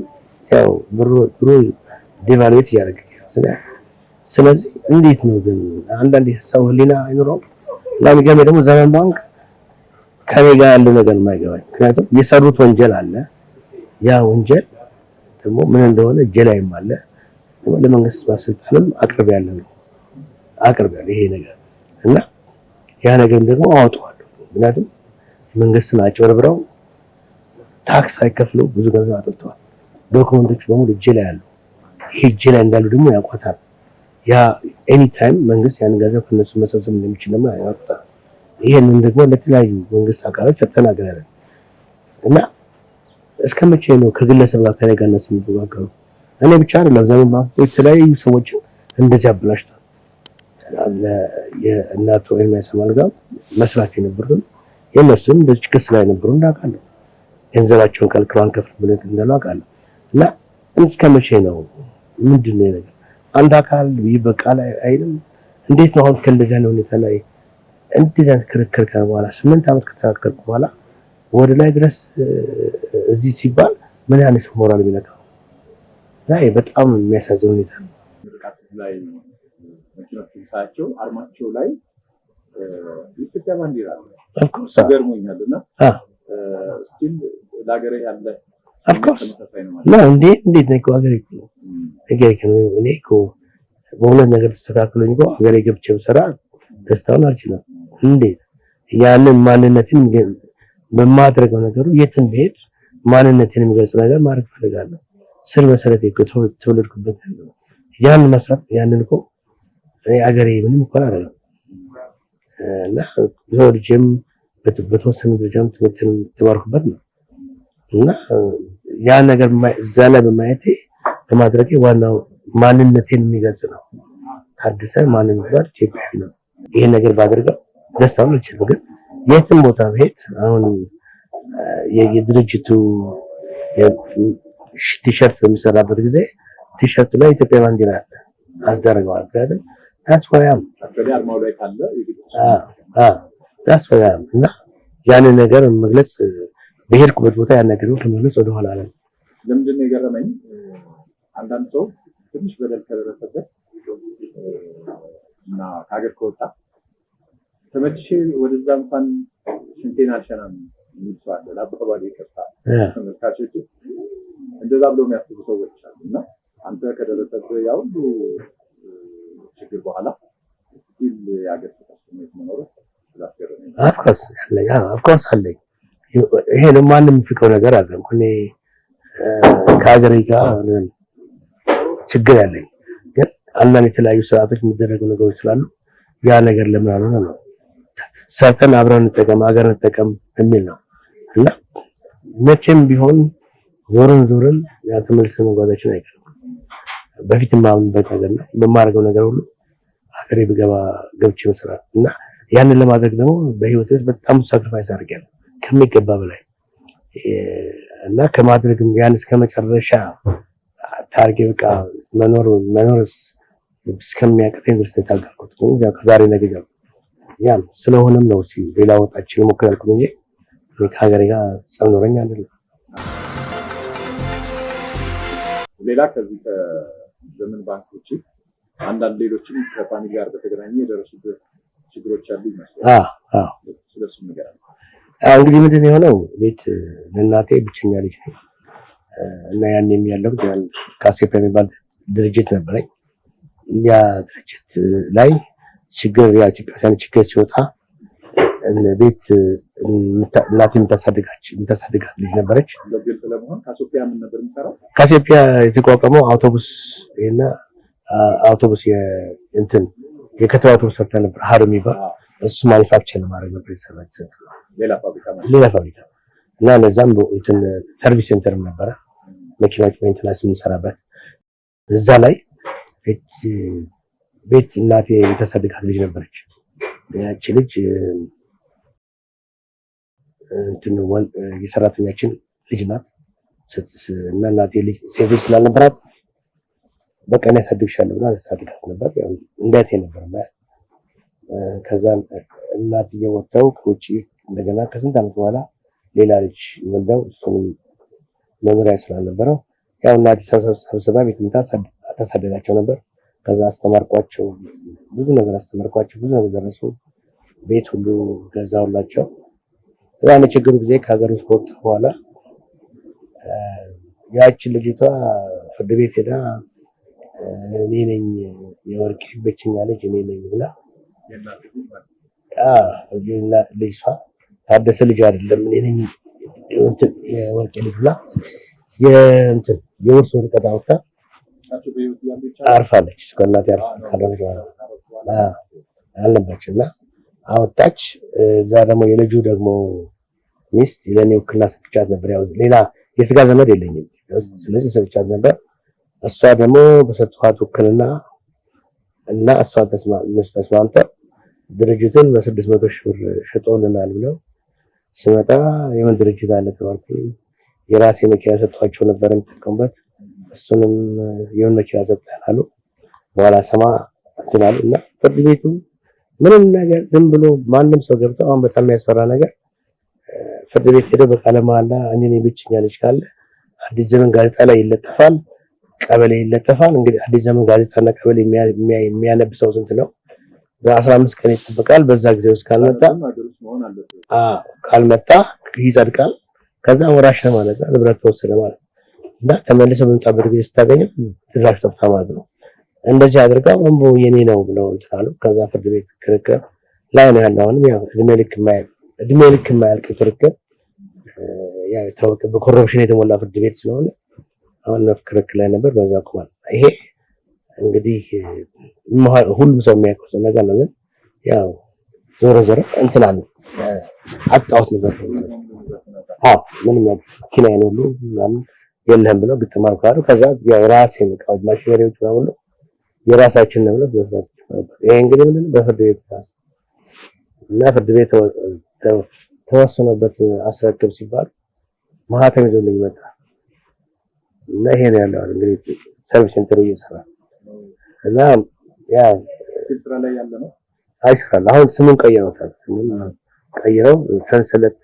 ያው ብሩ ዲቫሉዌት እያደረገ ስለዚህ እንዴት ነው ግን አንዳንድ ሰው ህሊና አይኖረው? ለሚገርም ደግሞ ዘመን ባንክ ከኔ ጋር ያለው ነገር የማይገባኝ ምክንያቱም የሰሩት ወንጀል አለ። ያ ወንጀል ደግሞ ምን እንደሆነ እጄ ላይም አለ። ለመንግስት ባለስልጣንም አቅርቤያለሁ ይሄ ነገር እና ያ ነገር ደግሞ አወጣዋለሁ። ምክንያቱም መንግስትን አጭበርብረው ታክስ ሳይከፍሉ ብዙ ገንዘብ አጥተዋል። ዶክመንቶች በሙሉ እጄ ላይ አሉ። ይሄ እጄ ላይ እንዳሉ ደግሞ ያውቁታል። ያ ኤኒ ታይም መንግስት ያን ገንዘብ ከነሱ መሰብሰብ እንደሚችል ደግሞ ያውቁታል። ይሄንን ደግሞ ለተለያዩ መንግስት አካሎች ተናግረናል እና እስከመቼ ነው ከግለሰብ ጋር ከነጋነስ የሚዋጋው? እኔ ብቻ አይደለም ዘመን ባንክ የተለያዩ ሰዎች እንደዚህ አብላሽቷል። የእናቶ ኤርሚያስ አማልጋ መስራት የነበሩ የነሱም በዚህ ክስ ላይ ነበሩ እንዳውቃለሁ። ገንዘባቸውን ከልክለዋል ከፍል ብለን እንዳለው አውቃለሁ። እና እስከመቼ ነው ምንድነው ነገር አንድ አካል ይበቃል አይልም? እንዴት ነው አሁን ከእንደዚህ አይነት ሁኔታ ላይ እንደዚህ አይነት ክርክር በኋላ 8 ዓመት ከተከራከርኩ በኋላ ወደ ላይ ድረስ እዚህ ሲባል ምን ያህል ሞራል ቢነካው ላይ በጣም የሚያሳዝን ሁኔታ ነው። ላይ መኪናዎች ሳያቸው አርማቸው ላይ የኢትዮጵያ ባንዲራ አለ። ገርሞኛልና ስቲል ለሀገሬ ያለ እንዴት ነው ሀገሬ እኔ እኮ በሁለት ነገር ተስተካክሎኝ እኮ ሀገሬ ገብቼ ብሰራ ደስታውን አልችልም። እንዴት ያንን ማንነትን በማድረገው ነገሩ የትም ብሄድ ማንነትን የሚገልጽ ነገር ማድረግ ፈልጋለሁ። ስር መሰረት ተወለድኩበት ያን መስራት ያንን እኮ እኔ ሀገሬ ምንም እኮ አይደለም እና ልጅም በተወሰነ ደረጃም ትምህርትን ተማርኩበት ነው እና ያን ነገር እዛ ላይ በማየቴ በማድረጌ ዋናው ማንነቴን የሚገልጽ ነው። ታደሰ ማንነት ጋር ኢትዮጵያዊ ነው። ይሄን ነገር ባደርገው ደስታውን ልችል ግን የትም ቦታ ብሄድ አሁን የድርጅቱ ቲሸርት በሚሰራበት ጊዜ ቲሸርቱ ላይ ኢትዮጵያ ባንዲራ አለ አስደረገዋል አይደል? ታስፈያም አርማው ላይ ካለ ታስፈያም እና ያንን ነገር መግለጽ በሄድኩበት ቦታ ያን ነገር ከመግለጽ ወደ ኋላ አለ። ለምንድን ነው የገረመኝ አንዳንድ ሰው ትንሽ በደል ከደረሰበት እና ከሀገር ከወጣ ተመልሼ ወደዛ እንኳን ሽንቴን አልሸናም የሚል ሰው አለ። ለአባባሌ ይቅርታ ተመልካቾች እንደዛ ብለው የሚያስቡ ሰዎች አሉ እና አንተ ከደረሰብህ ያው ሁሉ ችግር በኋላ ስቲል የሀገር ስሜት መኖር ስላስገረመኝ ኦፍኮርስ አለኝ። ይሄን ማንም የሚፈቀው ነገር አለ እኔ ከሀገሬ ጋር ችግር ያለኝ ግን አንዳንድ የተለያዩ ስርዓቶች የሚደረጉ ነገሮች ስላሉ ያ ነገር ለምን አልሆነ ነው ሰርተን አብረን እንጠቀም ሀገር እንጠቀም የሚል ነው እና መቼም ቢሆን ዞርን ያ ተመልሰን መጓዛችን አይቀርም። በፊት ማምንበት ነገር ነው በማድረገው ነገር ሁሉ ሀገሬ ገብቼ መስራት እና ያንን ለማድረግ ደግሞ በህይወት ውስጥ በጣም ሳክሪፋይስ አድርጌያለሁ ከሚገባ በላይ እና ከማድረግም ያን እስከመጨረሻ ታርጌ በቃ መኖር እስከሚያቅተኝ ድረስ ታገልኩት። ከዛሬ ነገ ያ ስለሆነም ነው ሌላ ወጣችን ሞክራልኩ እንጂ ከሀገሬ ጋር ጸብ ኖረኝ አይደለም። ሌላ ከዚህ ከዘመን ባንክ ውጪ አንዳንድ ሌሎችም ከፋሚሊ ጋር በተገናኘ የደረሱበት ችግሮች አሉ ይመስላል። ስለሱ ነገር እንግዲህ ምንድን ነው የሆነው ቤት ለእናቴ ብቸኛ ልጅ ነኝ እና ያን የሚያለው ካሴፕ የሚባል ድርጅት ነበረኝ። ያ ድርጅት ላይ ችግር ችግር ሲወጣ ቤት እናቴ የምታሳድጋት ልጅ ነበረች። ካሴፒያ የተቋቋመው አውቶቡስ የከተማ አውቶቡስ ሰርታ ነበር ሀር የሚባል እሱ ማኒፋክቸር ለማድረግ ነበር የሰራችው ሌላ ፋብሪካ እና ለዛም ሰርቪስ ሴንተርም ነበረ መኪናዎች ሜንቴናንስ የምንሰራበት እዛ ላይ ቤት እናቴ የምታሳድጋት ልጅ ነበረች። ያቺ ልጅ የሰራተኛችን ልጅ ናት እና እናቴ ልጅ ሴት ልጅ ስላልነበራት በቃ እኔ አሳድግሻለሁ ብላ አሳድጋት ነበር። ያው እንዳቴ ነበር ከዛ እናትየው ወጥተው ከውጪ እንደገና ከስንት ዓመት በኋላ ሌላ ልጅ ወልደው እሱንም መኖሪያ ስላልነበረው ያው እናት ሰብስባ ቤት ታሳደጋቸው ነበር። ከዛ አስተማርኳቸው፣ ብዙ ነገር አስተማርኳቸው፣ ብዙ ነገር ደረሱ። ቤት ሁሉ ገዛውላቸው። ያን ችግሩ ጊዜ ከሀገር ውስጥ ከወጣ በኋላ ያችን ልጅቷ ፍርድ ቤት ሄዳ እኔ ነኝ የወርቄ ብቸኛ ልጅ እኔ ነኝ ብላ ልጅቷ ታደሰ ልጅ አይደለም እኔ ነኝ የወርቄ ልጅ ብላ የውርስ ወረቀት አውጥታ አርፋለች። ከእናቴ ካደረገ አልነበረችና አወጣች። እዛ ደግሞ የልጁ ደግሞ ሚስት ለኔ ውክልና ሰጥቻት ነበር። ያው ሌላ የስጋ ዘመድ የለኝም፣ ስለዚህ ሰጥቻት ነበር። እሷ ደግሞ በሰጥቷት ውክልና እና እሷ ተስማምተው ድርጅቱን በ600 ሺህ ብር ሽጦልናል ብለው ስመጣ የምን ድርጅት አለ ተባልኩኝ። የራሴ መኪና ሰጥቷቸው ነበር የምጠቀምበት። እሱንም የምን መኪና ሰጥተናል አሉ። በኋላ ሰማ እንትናሉ እና ፍርድ ቤቱ ምንም ነገር ዝም ብሎ ማንም ሰው ገብቶ አሁን በጣም የሚያስፈራ ነገር ፍርድ ቤት ሄዶ በቃለ መሃላ እኔ ነኝ ብቸኛ ልጅ ካለ አዲስ ዘመን ጋዜጣ ላይ ይለጠፋል፣ ቀበሌ ይለጠፋል። እንግዲህ አዲስ ዘመን ጋዜጣና ቀበሌ የሚያነብሰው ስንት ነው? በ15 ቀን ይጠብቃል። በዛ ጊዜ ውስጥ ካልመጣ ይጸድቃል። ከዛ ወራሽ ነው ማለት ነው፣ ንብረት ተወሰደ ማለት እና ተመልሰው በመጣበት ጊዜ ስታገኘው ድራሽ ጠፍታ ማለት ነው። እንደዚህ አድርገው ወንቦ የኔ ነው ብለው እንታሉ። ከዛ ፍርድ ቤት ክርክር ላይ ነው ያለው። አሁንም ያው እድሜ ልክ የማያልቅ ክርክር ያው ታወቀ በኮረፕሽን የተሞላ ፍርድ ቤት ስለሆነ አሁን ክርክር ላይ ነበር። በዛ ቆማል። ይሄ እንግዲህ ሁሉም ሰው የሚያውቀው ነገር ነው። ግን ያው ዞሮ እንትና ነው አጣውት ነበር። ምንም ኪናዬን ሁሉ ምናምን የለህም ብለው ግጥም አልካሉ። ከዛ ያው ራሴን እቃዎች ማሽነሪዎች ሁሉ የራሳችን ነው ብለው ወስዳቸው። ይሄ እንግዲህ ምንድነው በፍርድ ቤት እና ፍርድ ቤት ተወሰነበት አስረክብ ሲባል ማህተም ይዞልኝ መጣ እና ይሄ ነው ያለው እንግዲህ ሰርቪስ ሴንተር እየሰራ እና ያ ስራ ላይ ያለ ነው አይስራል። አሁን ስሙን ቀይረውታል። ስሙን ቀይረው ሰንሰለት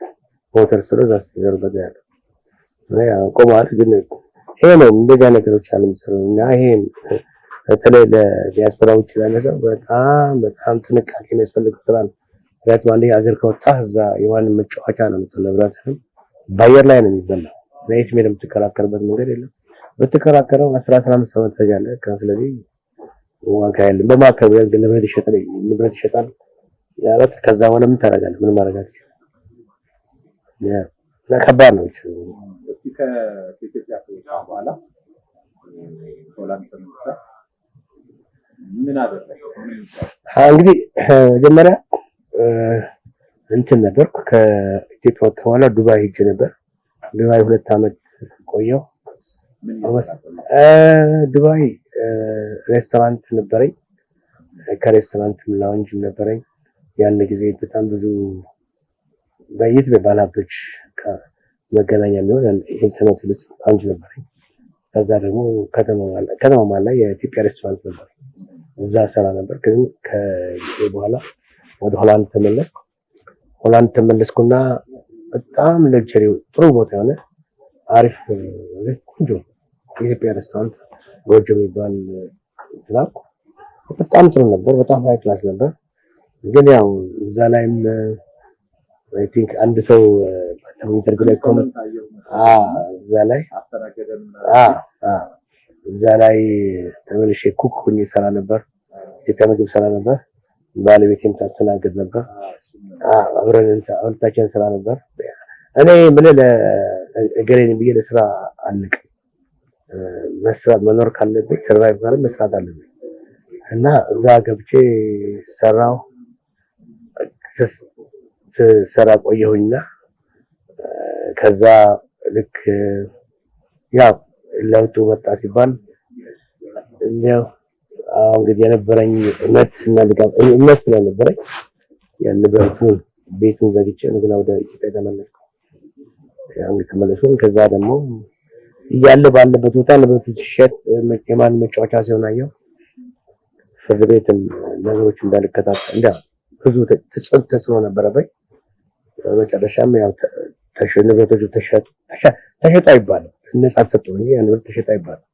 ሞተር ስለዛ ያደርጋል ያለው ያ ቆማል። ግን ይሄ ነው እንደዛ ነገሮች አሉ የሚሰራው እና ይሄ በተለይ ለዲያስፖራዎች ለነሰው በጣም ጥንቃቄ የሚያስፈልግ ስራ ነው። ምክንያቱም አንዴ ሀገር ከወጣ እዛ የዋን መጫወቻ ነው የምትነብራትም በአየር ላይ ነው የሚበላው። ዘይት ሜዳ የምትከራከርበት መንገድ የለም። ብትከራከረው 15 ዓመት ተጃለ። ስለዚህ ዋጋ የለም። በማከብ ንብረት ይሸጣል ያለት ከዛ በኋላ ምን ታደርጋለህ? ምን ማድረግ አትችልም። ያ ከባድ ነው። እስቲ ከኢትዮጵያ በኋላ ሆላንድ ተመልሳ ምን አደረገ? እንግዲህ መጀመሪያ እንትን ነበርኩ። ከኢትዮጵያ በኋላ ዱባይ ሄጄ ነበር። ዱባይ 2 ዓመት ቆየሁ። ዱባይ ሬስቶራንት ነበረኝ። ከሬስቶራንት ላውንጅ ነበረኝ። ያን ጊዜ በጣም ብዙ በኢትዮጵያ ባለሀብቶች መገናኛ የሚሆን ኢንተርኔት ልጅ አንጅ ነበረኝ። ከዛ ደግሞ ከተማው ላይ የኢትዮጵያ ሬስቶራንት ነበር። እዛ ሰራ ነበር። ግን ከጊዜ በኋላ ወደ ሆላንድ ተመለስኩ። ሆላንድ ተመለስኩና በጣም ለግዠሪ ጥሩ ቦታ የሆነ አሪፍ ቆንጆ የኢትዮጵያ ሬስቶራንት ጎጆ የሚባል ትላልኩ። በጣም ጥሩ ነበር። በጣም ሃይ ክላስ ነበር። ግን ያው እዛ ላይም አይ ቲንክ አንድ ሰው ኢንተርቪው ላይ ኮመንት እዛ ላይ እዛ ላይ ተመልሼ ኩክ ሆኜ ሰራ ነበር። ኢትዮጵያ ምግብ ሰራ ነበር። ባለቤቴም ታስተናግድ ነበር። አብረን ሁለታችን ሰራ ነበር። እኔ ምን ለእገሌን ብዬ ለስራ አልቅ መስራት መኖር ካለብኝ ሰርቫይቭ ካለ መስራት አለብኝ እና እዛ ገብቼ ሰራው። ሰራ ቆየሁኝና ከዛ ልክ ያው ለውጡ መጣ ሲባል እንደው እንግዲህ የነበረኝ እምነት ስለነበረኝ ያንበቱን ቤቱን ዘግቼ እንደገና ወደ ኢትዮጵያ ተመለስኩ። ያው ተመለስኩኝ። ከዛ ደግሞ እያለ ባለበት ቦታ ለበቱ ሲሸጥ የማን መጫወቻ ሲሆን አየሁ። ፍርድ ቤትም ነገሮች እንዳልከታተል ብዙ ተጽዕኖ ነበረበት። በመጨረሻም ያው ንብረቶቹ ተሸጡ አይባልም፣ ነፃ ተሰጡ እንጂ ያ ንብረት ተሸጠ አይባልም።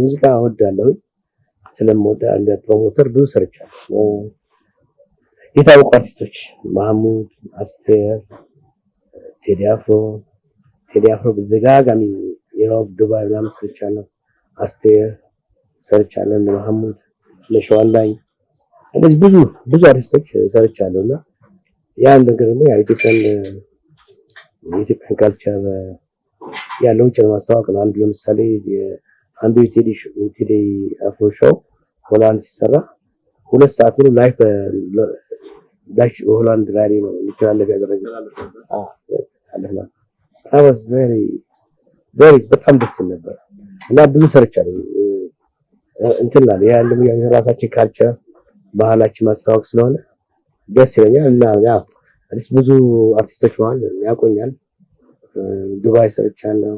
ሙዚቃ እወዳለሁ። ስለምወድ እንደ ፕሮሞተር ብዙ ሰርቻለሁ። የታወቁ አርቲስቶች ማህሙድ፣ አስቴር፣ ቴዲ አፍሮ በተደጋጋሚ የሮብ ዱባይ ምናምን ሰርቻለሁ። አስቴር ሰርቻለሁ፣ እንደ ማህሙድ፣ ለሸዋንዳኝ እንደዚህ ብዙ አርቲስቶች ሰርቻለሁና ያን ነገር ነው የኢትዮጵያን ካልቸር ያለው ውጭ ለማስተዋወቅ ነው። አንዱ ለምሳሌ አንዱ የቴዲ አፍሮ ሾው ሆላንድ ሲሰራ 2 ሰዓት ሙሉ ላይፍ ዳሽ ሆላንድ ላይ ነው የሚተላለፍ ያደረገው። አለና አወዝ ቬሪ በጣም ደስ ነበር እና ብዙ ሰርቻለሁ። እንትን ላይ ያለው የራሳችን ካልቸር ባህላችን ማስተዋወቅ ስለሆነ ደስ ይለኛል እና ያው ብዙ አርቲስቶች ማለት ያቆኛል። ዱባይ ሰርቻለሁ፣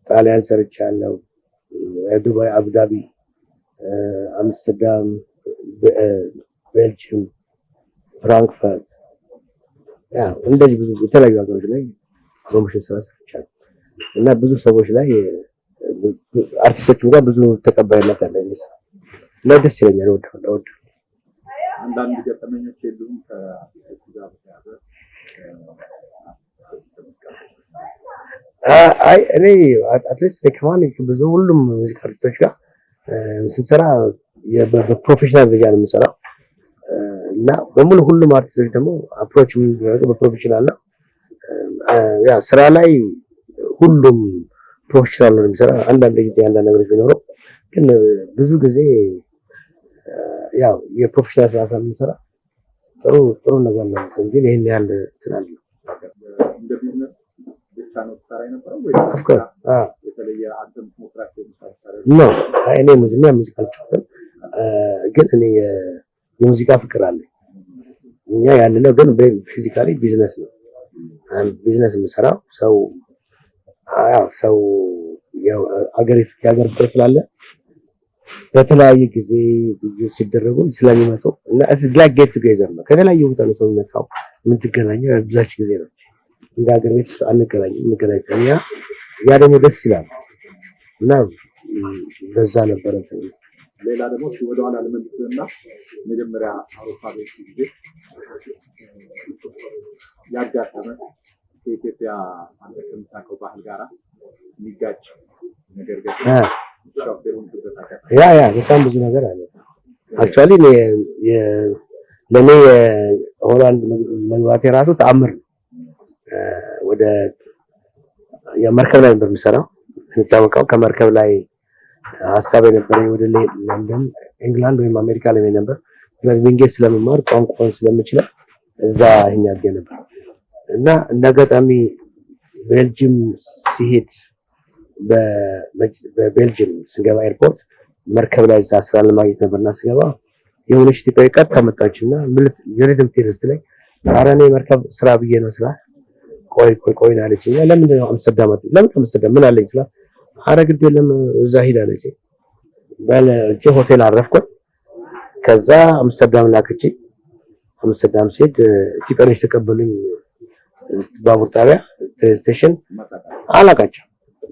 ጣሊያን ሰርቻለሁ፣ ዱባይ አቡዳቢ አምስተርዳም፣ ቤልጅየም፣ ፍራንክፈርት እንደዚህ ብዙ የተለያዩ ሀገሮች ላይ ፕሮሞሽን ስራ ሰርቻለሁ እና ብዙ ሰዎች ላይ አርቲስቶች ጋር ብዙ ተቀባይነት አለኝ እና ደስ ይለኛል። ወደው አንዳንድ ገጠመኞች የሉም ከአርቲስቶች ጋር በተያያዘ? አይ እኔ አትሊስት ከማን ብዙ ሁሉም ሙዚቃ አርቲስቶች ጋር ስንሰራ በፕሮፌሽናል ደረጃ ነው የምንሰራው እና በሙሉ ሁሉም አርቲስቶች ደግሞ አፕሮች የምንደረገው በፕሮፌሽናል ነው። ያ ስራ ላይ ሁሉም ፕሮፌሽናል ነው የሚሰራ። አንዳንድ ጊዜ አንዳንድ ነገሮች ቢኖረው ግን ብዙ ጊዜ ያው የፕሮፌሽናል ስራ ስለምንሰራ ጥሩ ነገር ነው እንጂ ይሄን ያህል ትናል እንደ ቢዝነስ ብቻ ነው ተሰራ የነበረው ወይ የተለየ አንተም ሞክራቸው ነው? እኔ ሙዚቃ አልችልም፣ ግን እኔ የሙዚቃ ፍቅር አለ እኛ ያለነው ግን ፊዚካሊ ቢዝነስ ነው። ቢዝነስ የምሰራው ሰው ያው የሀገር ፍቅር ስላለ በተለያየ ጊዜ ሲደረጉ ስለሚመጡ እና like get together ነው። ከተለያየ ቦታ ነው ሰው የሚመጣው፣ የምትገናኘው ብዙዎች ጊዜ ነው። እንደ ሀገር ቤት አንገናኝም፣ እንገናኛለን። ያ ደግሞ ደስ ይላል እና በዛ ነበር። ሌላ ደግሞ ወደ ኋላ ለመልስና መጀመሪያ አውሮፓ ቤት ጊዜ ያጋጠመ ከኢትዮጵያ አንተ ከምታውቀው ባህል ጋራ የሚጋጭ ነገር ግን ያ በጣም ብዙ ነገር አለ። አክቹአሊ ለኔ የሆላንድ መግባቴ ራሱ ተአምር ነው። ወደ የመርከብ ላይ ነበር የምሰራው። የሚታወቀው ከመርከብ ላይ ሀሳብ የነበረኝ ወደ ለንደን፣ ኢንግላንድ ወይም አሜሪካ ላይ ነበር። በእንግሊዝ ስለምማር ቋንቋውን ስለምችለው እዛ ይኛገ ነበር እና እንደገጣሚ ቤልጅየም ሲሄድ በቤልጅየም ስገባ ኤርፖርት መርከብ ላይ እዛ ስራ ለማግኘት ነበርና ስገባ የሆነች ኢትዮጵያዊ ቀጥታ መጣችና የሪትም ቴስት ላይ ኧረ እኔ መርከብ ስራ ብዬ ነው ስራ ቆይ አለችኝ። ለምንድን ነው አምስተርዳም ምን አለኝ ስላ ኧረ ግድ የለም እዛ ሂድ አለችኝ። በለቼ ሆቴል አረፍኩ። ከዛ አምስተርዳም ላከችኝ። አምስተርዳም ሲሄድ ኢትዮጵያኖች ተቀበሉኝ። ባቡር ጣቢያ ስቴሽን አላቃቸው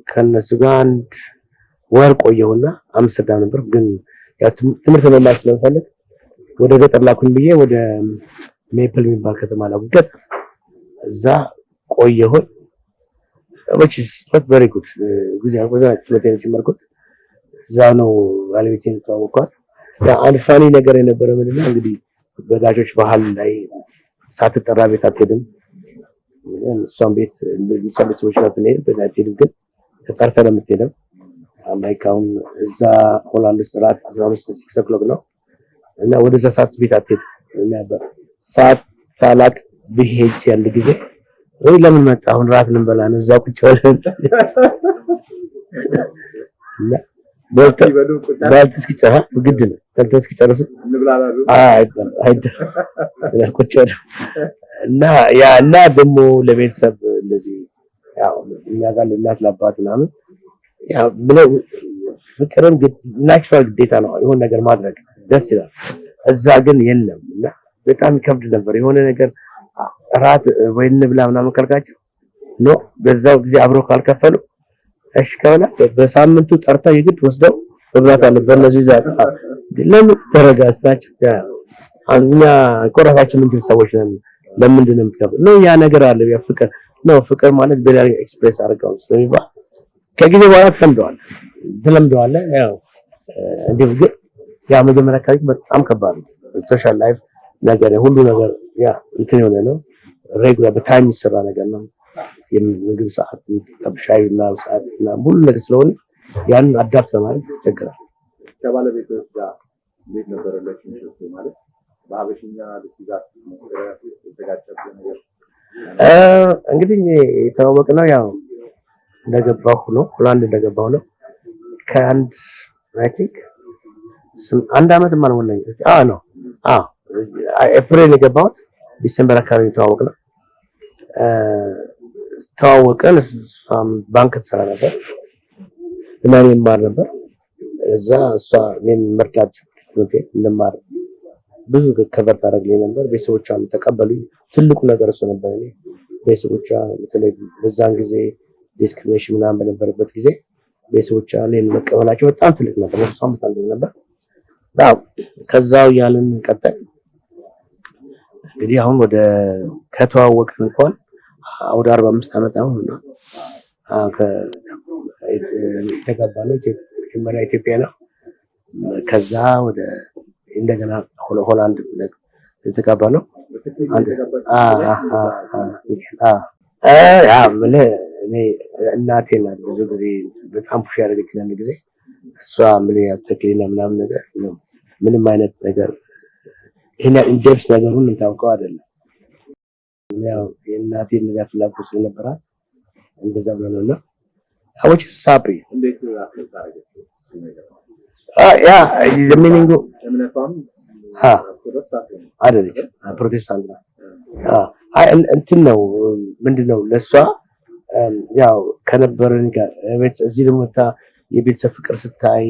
ከነሱ ጋር አንድ ወር ቆየሁና አምስተርዳም ነበር። ግን ያ ትምህርት መማር ስለምፈልግ ወደ ገጠር ላኩኝ ብዬ ወደ ሜፕል የሚባል ከተማ ላኩኝ። ገጠር እዛ ቆየሁ። which is not very good ጊዜ ትምህርቴን ጀመርኩት። እዛ ነው ባለቤቴን ተዋወቅኳት። አንድ ፋኒ ነገር የነበረ ምንድነው እንግዲህ በጋጆች ባህል ላይ ሳትጠራ ቤት አትሄድም። እሷም ቤት ሰዎች ናት ነው በዳቴል ግን ተጠርተ ነው የምትሄደው። አሜሪካውን እዛ ሆላንድ ስራት 12 o'clock ነው እና ወደዛ ሰዓት ቤት አትሄድም ነበር። ሰዓት ሳላቅ ብሄድ ያለ ጊዜ ወይ ለምን መጣ አሁን ራት ልንበላ ነው እዛ ቁጭ ብለን እና ባልት እስኪጨራ ግድ ነው ተልተ እስኪጨርሱ እንብላላሉ ቁጭ ብለን እና እና ደግሞ ለቤተሰብ እንደዚህ ያው እኛ ጋር ለእናት ለአባት ምናምን ያው ብለው ፍቅርን ናቹራል ግዴታ ነው የሆነ ነገር ማድረግ ደስ ይላል። እዛ ግን የለም እና በጣም ይከብድ ነበር። የሆነ ነገር ራት ወይ እንብላ ምናምን ካልካቸው ኖ በዛው ጊዜ አብሮ ካልከፈሉ እሺ ከሆነ በሳምንቱ ጠርተው የግድ ወስደው መብላት አለበት። እነዚህ ይዛል ለምን ተረጋግታችሁ እኛ ኮራታችን ምን ሰዎች ነን ለምንድን ነው የምትከብለው ነው ያ ነገር አለ። ያ ፍቅር ነው። ፍቅር ማለት በሌላ ኤክስፕሬስ አድርገው ስለሚባል ከጊዜ በኋላ ተለምደዋል። ያው እንዴት ግን ያ መጀመሪያ አካባቢ በጣም ከባድ ነው። ሶሻል ላይፍ ነገር ሁሉ ነገር ያ እንትን የሆነ ነው። ሬጉላር በታይም የሚሰራ ነገር ነው። የምግብ ሰዓት ተብሻይና ሰዓት እና ሁሉ ነገር ስለሆነ ያን አዳፕት ለማድረግ ይቸግራል። ከባለቤቶች ጋር እንዴት ነበር ለሽንሽቱ ማለት በአበሽኛ ለሲጋት የተጋጨበት ነገር? እንግዲህ የተዋወቅነው ያው እንደገባሁ ነው ሆላንድ እንደገባሁ ነው። ከአንድ አይ ቲንክ አንድ አመት ማልሞላኝ ነው ኤፕሪል የገባሁት ዲሴምበር አካባቢ ተዋወቅነው። ተዋወቀን። እሷም ባንክ ትሰራ ነበር እና እኔ እማር ነበር። እዛ እሷ እኔን መርዳት እንደማር ብዙ ከበር ታደርግልኝ ነበር። ቤተሰቦቿም ተቀበሉኝ። ትልቁ ነገር እሱ ነበር። እኔ ቤተሰቦቿ በተለይ በዛን ጊዜ ዲስክሪሚኔሽን ምናምን በነበረበት ጊዜ ቤተሰቦቿ እኔን መቀበላቸው በጣም ትልቅ ነበር። እሷም በጣም ትልቅ ነበር። ከዛው ያለን ቀጠል እንግዲህ አሁን ወደ ከተዋወቅን እንኳን ወደ 45 ዓመት አሁን ነው። የተጋባነው መጀመሪያ ኢትዮጵያ ነው። ከዛ ወደ እንደገና ሆላንድ የተጋባነው እኔ እናቴ ናት ብዙ ጊዜ በጣም ፑሽ ያደረገችኝ አንድ ጊዜ እሷ ምን ያተከለና ምናምን ነገር ምንም አይነት ነገር ይሄን ኢንዴፕስ ነገሩን ታውቀው አይደለም። ያው የእናቴ ነገር ፍላጎት ስለነበራት እንደዛ ብለውና አውጭ ሳፕ እንዴት አስተሳረገች ያ ለሚኒንጉ እምነቷም አይደለች ፕሮቴስታንት ነው። እንትን ነው ምንድነው ለሷ ያው ከነበረን ጋር እዚህ ደግሞ የቤተሰብ ፍቅር ስታይ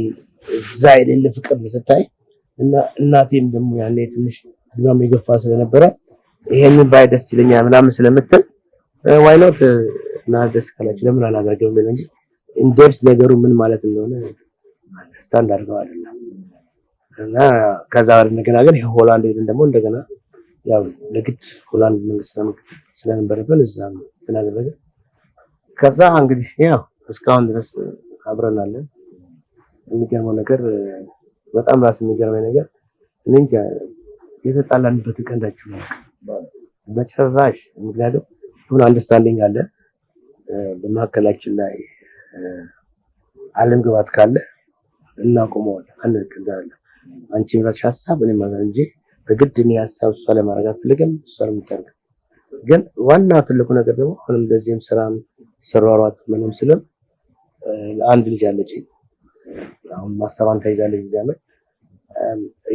እዛ የሌለ ፍቅር ስታይ እና እናቴም ደግሞ ያኔ ትንሽ እድሜዋም የገፋ ስለነበረ ይሄንን ባይ ደስ ይለኛል ምናምን ስለምትል ዋይ ኖት እና ደስ ካላችሁ ለምን አላደርገውም ነው እንጂ ኢንዴፕስ ነገሩ ምን ማለት እንደሆነ አንደርስታንድ አድርገው አይደለም። እና ከዛ እንደገና ግን ሆላንድ ሄደን ደግሞ እንደገና ያው ለግድ ሆላንድ መንግስት ስለነበረብን እዛም ተናገረ። ከዛ እንግዲህ ያው እስካሁን ድረስ አብረን አለን። የሚገርመው ነገር በጣም ራስ የሚገርመኝ ነገር እንጃ የተጣላንበት ቀንዳችሁ ነው በጭራሽ። ምክንያቱም ሁሉ አንደርስታንዲንግ አለ በመካከላችን ላይ አለመግባባት ካለ እናቆመዋለን። አንቀዳለን አንቺ ራስሽ ሐሳብ እኔ ማለት እንጂ በግድ እኔ ሐሳብ እሷ ለማድረግ አልፈልግም እሷ ለምታርግ ግን ዋናው ትልቁ ነገር ደግሞ አሁንም እንደዚህም ስራም ሰሯሯት ምንም ስለም አንድ ልጅ አለች አሁን ማስተራን ተይዛለች ይዛለ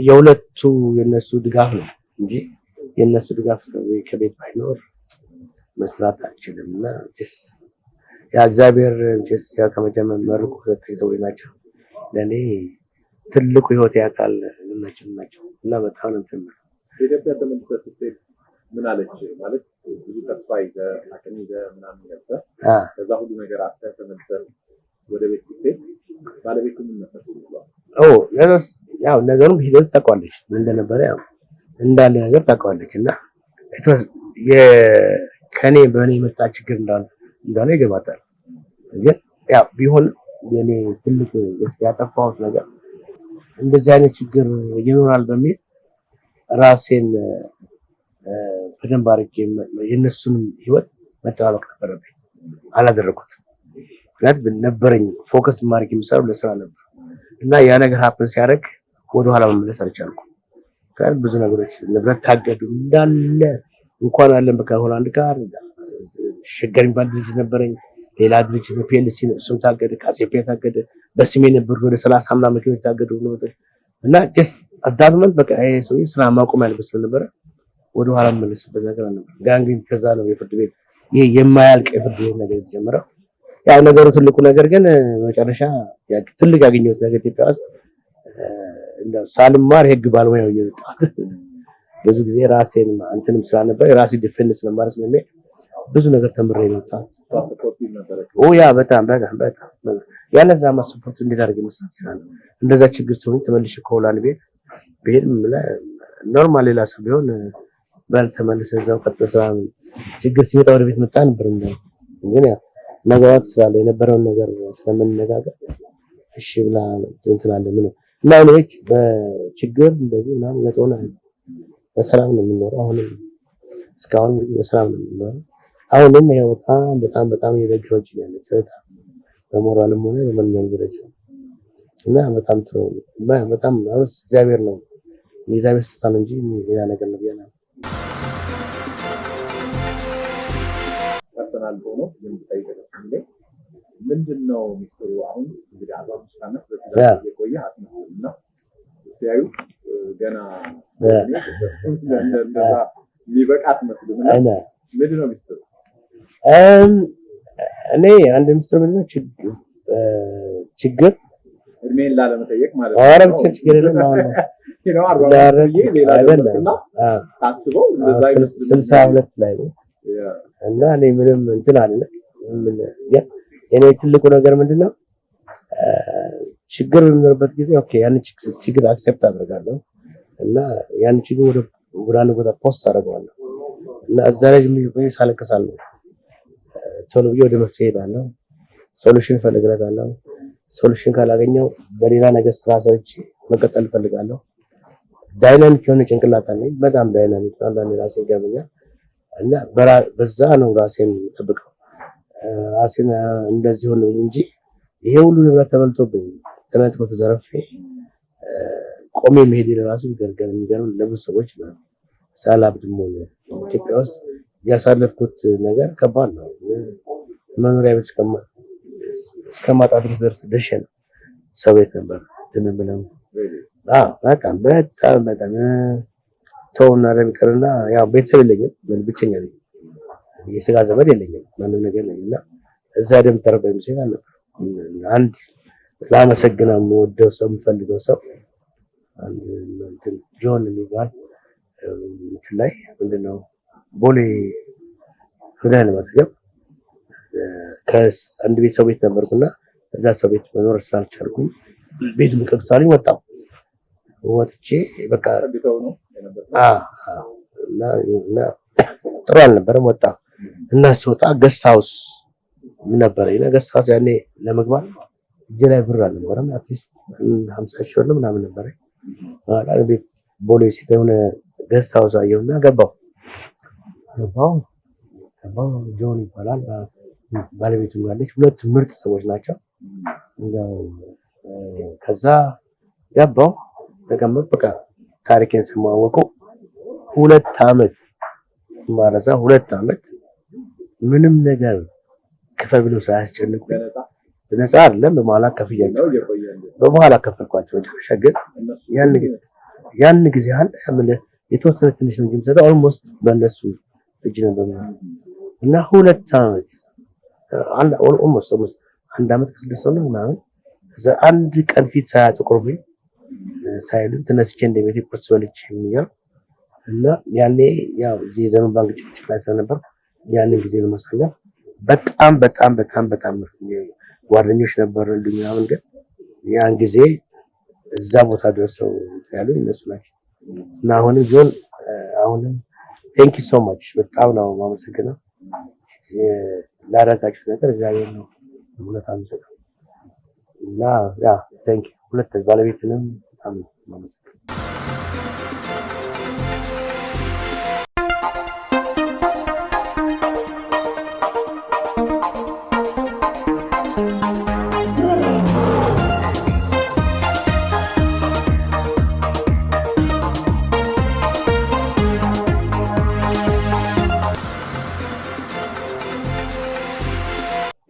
የሁለቱ የነሱ ድጋፍ ነው እንጂ የነሱ ድጋፍ ከቤት ባይኖር መስራት አልችልምና ያ እግዚአብሔር ያ ከመጀመር መርቁ ተይዘው ናቸው ለኔ ትልቁ ህይወት ያካል ናቸው እና በጣም እንትን የኢትዮጵያ ተመልሰት ምን አለች ማለት ብዙ ተስፋ ይዘ አቅም ይዘ ምናምን ነበር ከዛ ሁሉ ነገር አስተህ ተመልሰህ ወደ ቤት ስትሄድ ባለቤቱ ምን ነበር ያው ነገሩን ሂደት ታውቃለች ምን እንደነበረ ያው እንዳለ ነገር ታውቃለች እና ከኔ በእኔ የመጣ ችግር እንዳለ ይገባታል። ግን ያው ቢሆን የኔ ትልቅ ያጠፋሁት ነገር እንደዚህ አይነት ችግር ይኖራል በሚል ራሴን በደንብ አድርጌ የነሱን ህይወት መጠባበቅ ነበረብኝ። አላደረኩትም። ምክንያቱም ነበረኝ ፎከስ ማድረግ የሚሰራው ለስራ ነበር እና ያ ነገር ሀፕን ሲያደርግ ወደ ኋላ መመለስ አልቻልኩም። ካል ብዙ ነገሮች ንብረት ታገዱ እንዳለ እንኳን አለን በቃ ሆላንድ ጋር ሸገር የሚባል ድርጅት ነበረኝ። ሌላ ድርጅት ፒኤልሲ ነው እሱም ታገደ። ካሴፔ ታገደ። በስሜ ነበር ወደ 30 ምናምን መኪኖች ታገዱ ነበር እና ጀስት አዳምመን በቃ ይሄ ሰው ስራ ማቆም ያለበት ስለነበረ ወደ ኋላ መመለስበት ነገር አለ። ጋንግን ከዛ ነው የፍርድ ቤት ይሄ የማያልቅ የፍርድ ቤት ነገር የተጀመረው። ያ ነገሩ ትልቁ ነገር ግን መጨረሻ ትልቅ ያገኘሁት ነገር ኢትዮጵያ ውስጥ እንደው ሳልማር ህግ ባለሙያው እየወጣሁት ብዙ ጊዜ ራሴን እንትንም ስላልነበር ራሴ ዲፌንስ ለማድረግ ስለሚል ብዙ ነገር ተምሬ ነው የወጣሁት። ያ በጣም ያለዛ ማስፖርት እንዴት አድርጌ መስራት ይችላል። እንደዛ ችግር ሲሆን ተመልሼ ከሆላንድ ቤት ብሄድ ኖርማል ሌላ ሰው ቢሆን ባልተመለሰ እዛው ቀጥታ ችግር ሲመጣ ወደ ቤት መጣ ነበር ግን ያ ነገራት ስላለ የነበረውን ነገር ስለምንነጋገር እሺ ብላ እንትን አለ ምን እና እኔዎች በችግር እንደዚህ ምናምን ገጠውና በሰላም ነው የምንኖረው። አሁንም እስካሁን በሰላም ነው የምንኖረው። አሁንም ይሄው በጣም እየደገፈች ያለች በሞራልም ሆነ በማንኛውም ደረጃ እና በጣም እግዚአብሔር ነው የእግዚአብሔር ስጦታ እንጂ ሌላ ነገር ነው ያለው። ፐርሰናል ሆኖ ምን ታይቀርም ምንድነው ሚስጥሩ? አሁን እንግዲህ 45 ዓመት በትዳር የቆየ አትመስልና ሲያዩ ገና እንደዛ የሚበቃት መስሉና ምንድነው ሚስጥሩ? እኔ አንድ ምስል ችግር እድሜን ላለመጠየቅ ማለት ነው። ኧረ ብቻ ችግር የለም። አሁን ታስበው 62 ላይ ነው እና እኔ ምንም እንትን አለ እኔ ትልቁ ነገር ምንድነው ችግር በሚኖርበት ጊዜ ኦኬ ያን ችግር አክሴፕት አደርጋለሁ እና ያን ችግር ወደ አንድ ቦታ ፖስት አደርጋለሁ እና እዛ ላይ ምን ሳለከሳለሁ ቶሎ ብዬ ወደ መፍትሄ እሄዳለሁ። ሶሉሽን እፈልግለታለሁ። ሶሉሽን ካላገኘው በሌላ ነገር ስራ ሰርቼ መቀጠል እፈልጋለሁ። ዳይናሚክ የሆነ ጭንቅላት አለኝ። በጣም ዳይናሚክ ነው። አንዳንዴ ራሴ ይገርመኛል እና በዛ ነው ራሴን የምጠብቀው። ራሴን እንደዚህ ሆነ እንጂ ይሄ ሁሉ ንብረት ተበልቶብኝ ተነጥቆ ተዘረፌ ቆሜ መሄድ ለራሱ የሚገርም ለብዙ ሰዎች ነው። ሳላብድም ሆነ ኢትዮጵያ ውስጥ ያሳለፍኩት ነገር ከባድ ነው። መኖሪያ ቤት እስከማጣ ድረስ ደርሼ ነው ሰው ቤት ነበር ትንብለም በጣም ተውና ለሚቀርና ያው ቤተሰብ የለኝም፣ ብቸኛ ነኝ፣ የስጋ ዘመድ የለኝም፣ ማንም ነገር የለኝም። እዛ ደም ተረበኝ ሲል ነበር አንድ ላመሰግነው የምወደው ሰው የምፈልገው ሰው አንድ እንትን ጆን የሚባል ላይ ምንድነው ቦሌ ፍዳን ማጥገብ ከአንድ ቤተሰብ ቤት ነበርኩና እዛ ሰው ቤት መኖር ስላልቻልኩኝ ቤት ምቀጥታለኝ ወጥቼ በቃ እና ጥሩ አልነበረም። ወጣ እና ስወጣ ገስት ሃውስ ምን ነበር ገስት ሃውስ ያኔ ለመግባት እጄ ላይ ብር አልነበረም። አትሊስት 50 ሺህ ብር ምናምን ነበር። ቤት ቦሌ ሲል የሆነ ገስት ሃውስ አየሁና ገባሁ። ጆን ይባላል ባለቤቱ ያለች ሁለት ምርጥ ሰዎች ናቸው። ከዛ ገባሁ ተቀመጥኩ። በቃ ታሪኬን ስማወቁ 2 አመት ማረሳ 2 አመት ምንም ነገር ክፈል ብሎ ሳያስጨንቁ ነፃ አይደለም በመሀል ከፍያቸው በመሀል ከፈልኳቸው ሸገር ያን ጊዜ አለ የተወሰነ ትንሽ ነው እንጂ ኦልሞስት በእነሱ እጅ ነበር እና 2 አመት ኦልሞስት 1 አመት ከ6 ወር ምናምን እዛ አንድ ቀን ፊት ሳያጠቁርብኝ ሳይሉን ተነስቼ እንደቤት ቁርስ በልቼ የሚያው እና ያኔ ያው እዚህ ዘመን ባንክ ጭጭ ላይ ስለነበር ያንን ጊዜ ለማሳለፍ በጣም ጓደኞች ነበሩልኝ ምናምን ግን ያን ጊዜ እዛ ቦታ ደርሰው ያሉኝ እነሱ ናቸው እና አሁንም ጆን አሁንም ቴንክ ዩ ሶ ማች በጣም ነው የማመሰግነው ላደረጋችሁት ነገር እግዚአብሔር ነው ሁለት አመት እና ያ ቴንክ ዩ ሁለት ባለቤትንም በጣም ነው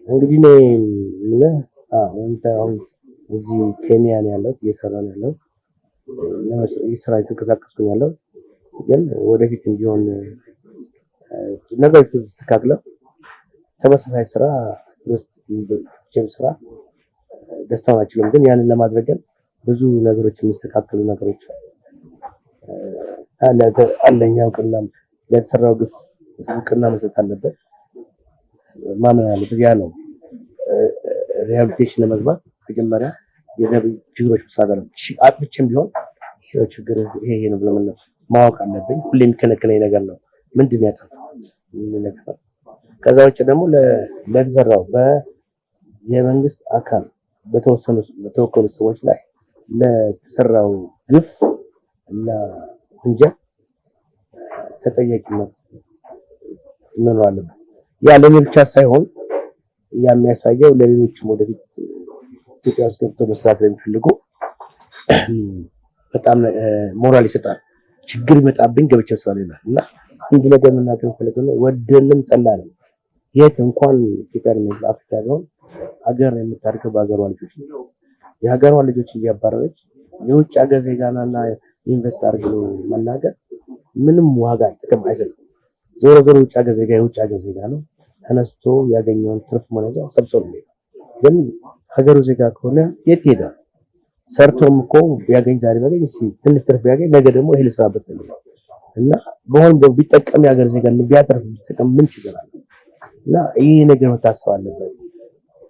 እንግዲህ ነው አሁን እዚህ ኬንያ ነው ያለው እየሰራን ያለው የስራ የተንቀሳቀስኩኝ ያለው ግን ወደፊት እንዲሆን ነገሮች ተስተካክለው ተመሳሳይ ስራ ስራ ደስታውን አልችልም። ግን ያንን ለማድረግ ብዙ ነገሮች የሚስተካከሉ ነገሮች አለኝ። እውቅና ለተሰራው ግፍ እውቅና መስጠት አለበት ማመን አለበት። ያ ነው ሪሃቢሊቴሽን ለመግባት መጀመሪያ የነብይ ችግሮች መሳደር አጥብቼም ቢሆን ይሄ ችግር ይሄ ነው ብሎ ማወቅ አለብኝ። ሁሌ የሚከለክለኝ ነገር ነው ምንድን ነው ያጠፋው። ከዛ ውጭ ደግሞ ለተዘራው የመንግስት አካል በተወከሉ ሰዎች ላይ ለተሰራው ግፍ እና ወንጀል ተጠያቂነት መኖር አለበት። ያ ለኔ ብቻ ሳይሆን የሚያሳየው ለሌሎችም ወደፊት ኢትዮጵያ ውስጥ ገብተው መስራት ለሚፈልጉ በጣም ሞራል ይሰጣል። ችግር ይመጣብኝ ገብቼ መስራት ይላል እና አንድ ነገር መናገር ፈልገው ወደንም ጠላንም የት እንኳን ኢትዮጵያ ነው አፍሪካ ነው ሀገር የምታርከው በሀገሯ ልጆች ነው። የሀገሯ ልጆች እያባረረች የውጭ ሀገር ዜጋና ኢንቨስት አድርገው መናገር ምንም ዋጋ ጥቅም አይሰጥም። ዞሮ ዞሮ ውጭ ሀገር ዜጋ የውጭ ሀገር ዜጋ ነው። ተነስቶ ያገኘውን ትርፍ መነዛ ሰብስቦ ነው። ግን ሀገሩ ዜጋ ከሆነ የት ሄዳል? ሰርቶም እኮ ቢያገኝ ዛሬ ባገኝ ትንሽ ትርፍ ቢያገኝ ነገ ደግሞ ይሄ ልስራበት ነው እና በሆን ቢጠቀም ያገር ዜጋ ቢያተርፍ ቢጠቀም ምን ችግር አለ? እና ይሄ ነገር መታሰብ አለበት።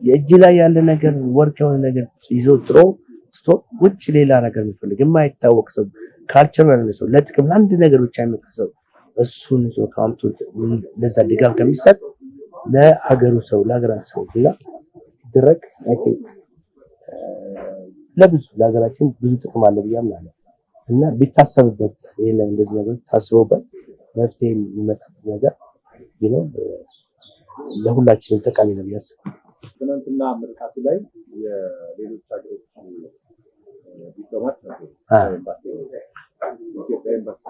የእጅ ላይ ያለ ነገር ወርቅ የሆነ ነገር ይዞ ጥሮ ውጭ ሌላ ነገር የሚፈልግ የማይታወቅ ሰው ካልቸራል ሰው ለጥቅም አንድ ነገር ብቻ የሚመጣው እሱን ይዞ ካምቱ ለዛ ድጋፍ ከሚሰጥ ለሀገሩ ሰው ለሀገራችን ሰው እና ድረግ አይ ቲንክ ለብዙ ለሀገራችን ብዙ ጥቅም አለ ብዬ አምናለሁ እና ቢታሰብበት ይሄን እንደዚህ ነገር ታስቦበት መፍትሄ የሚመጣበት ነገር ነው ለሁላችንም ጠቃሚ ነው ብዬ አስባለሁ። ትናንትና ምርቃቱ ላይ የሌሎች ሀገሮች ዲፕሎማት ነበሩ። ኢትዮጵያ ኤምባሲ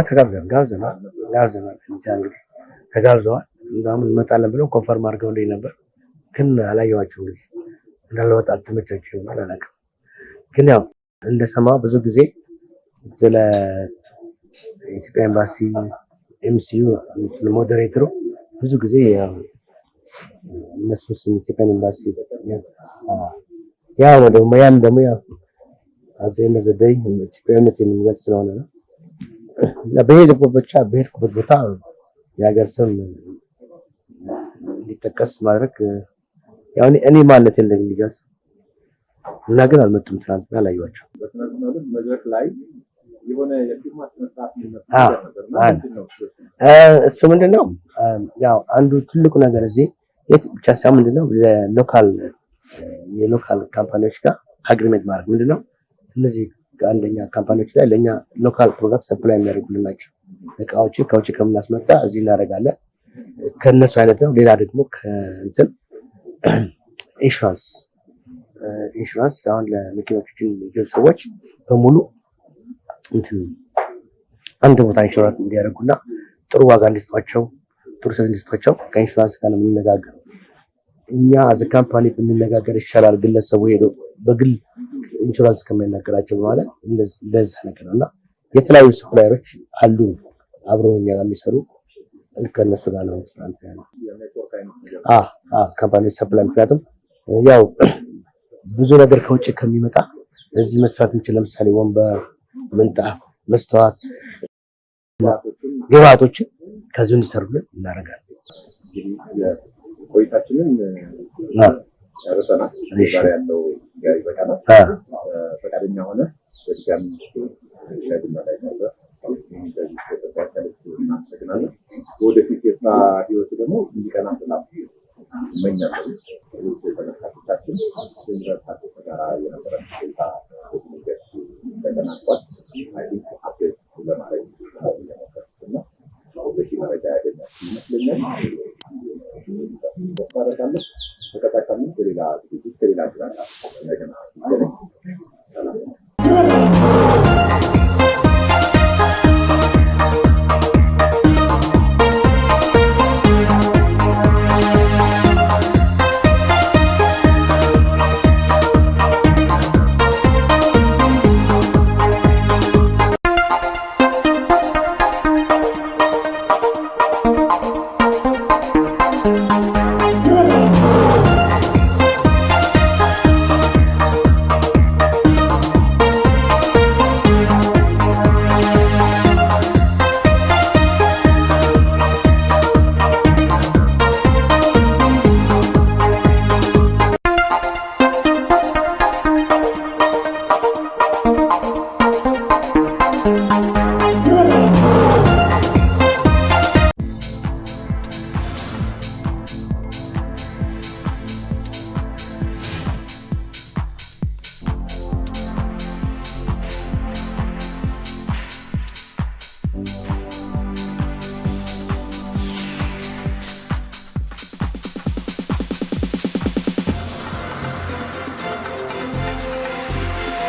ተጋብዘናል ተጋብዘዋል። እንደውም እንመጣለን ብለው ኮንፈርም አድርገውልኝ ነበር፣ ግን አላየኋቸውም። እንግዲህ እንዳልወጣ አልተመቻቸው ይሆናል አላውቅም። ግን ያው እንደሰማው ብዙ ጊዜ ስለ ኢትዮጵያ ኤምባሲ ኤምሲዩ ሞዴሬተሩ ብዙ ጊዜ ያው እነሱ ኢትዮጵያ ኤምባሲ ያው ደግሞ ያን ደግሞ ያው አዘነ ዘደይ ኢትዮጵያነት የሚገልጽ ስለሆነ ነው። በሄድኩበት ቦታ የሀገር ስም ሊጠቀስ ማድረግ ያው እኔ ማለት እንደሚገልጽ እና ግን አልመጡም። ትናንትና አላየኋቸውም። መድረክ ላይ የሆነ የፊርማ ስነስርዓት እሱ ምንድነው ያው አንዱ ትልቁ ነገር እዚህ የት ብቻ ሳይሆን ምንድነው የሎካል ካምፓኒዎች ጋር አግሪሜንት ማድረግ ምንድነው እነዚህ አንደኛ ካምፓኒዎች ላይ ለኛ ሎካል ፕሮዳክት ሰፕላይ የሚያደርጉልን ናቸው። እቃዎችን ከውጭ ከምናስመጣ እዚህ እናደርጋለን ከነሱ አይነት ነው። ሌላ ደግሞ ከእንትን ኢንሹራንስ አሁን ለመኪናዎችን የሚገዙ ሰዎች በሙሉ እንትን አንድ ቦታ ኢንሹራንስ እንዲያደርጉና ጥሩ ዋጋ እንዲሰጧቸው ጥሩ ሰርቪስ እንዲሰጧቸው ከኢንሹራንስ ጋር ነው የምንነጋገረው። እኛ አዘ ካምፓኒ ብንነጋገር ይሻላል ግለሰቡ ሄዶ በግል ኢንሹራንስ ከማይናገራቸው ማለት እንደዚህ ነገር ነውና የተለያዩ ሰፕላየሮች አሉ አብረውኛ የሚሰሩ ከነሱ ጋር ነው ትራንስ ያለው ካምፓኒዎች ሰፕላይ ምክንያቱም ያው ብዙ ነገር ከውጭ ከሚመጣ እዚህ መስራት እንችል ለምሳሌ ወንበር፣ ምንጣፍ፣ መስተዋት ግብአቶችን ከዚህ እንዲሰሩልን እናደርጋለን። ቆይታችንን ያረሰናል ዛሬ ያለው ጋር ይበቃናል። ፈቃደኛ ሆነ በድጋሚ ሸድና ላይ ነበር እናመሰግናለን። ወደፊት የስራ ህይወት ደግሞ እንዲቀና ሰላም እመኛለሁ። ተመልካቾቻችን እንደታደሰ ጋራ የነበረ ቆይታ ተጠናቋል። አይ ቲንክ አፕዴት ለማድረግ እየሞከርኩና በቂ መረጃ ያገኛችሁ ይመስለኛል። ተባረካለሁ። ተከታታዩ በሌላ ዝግጅት ከሌላ ግራ እንደገና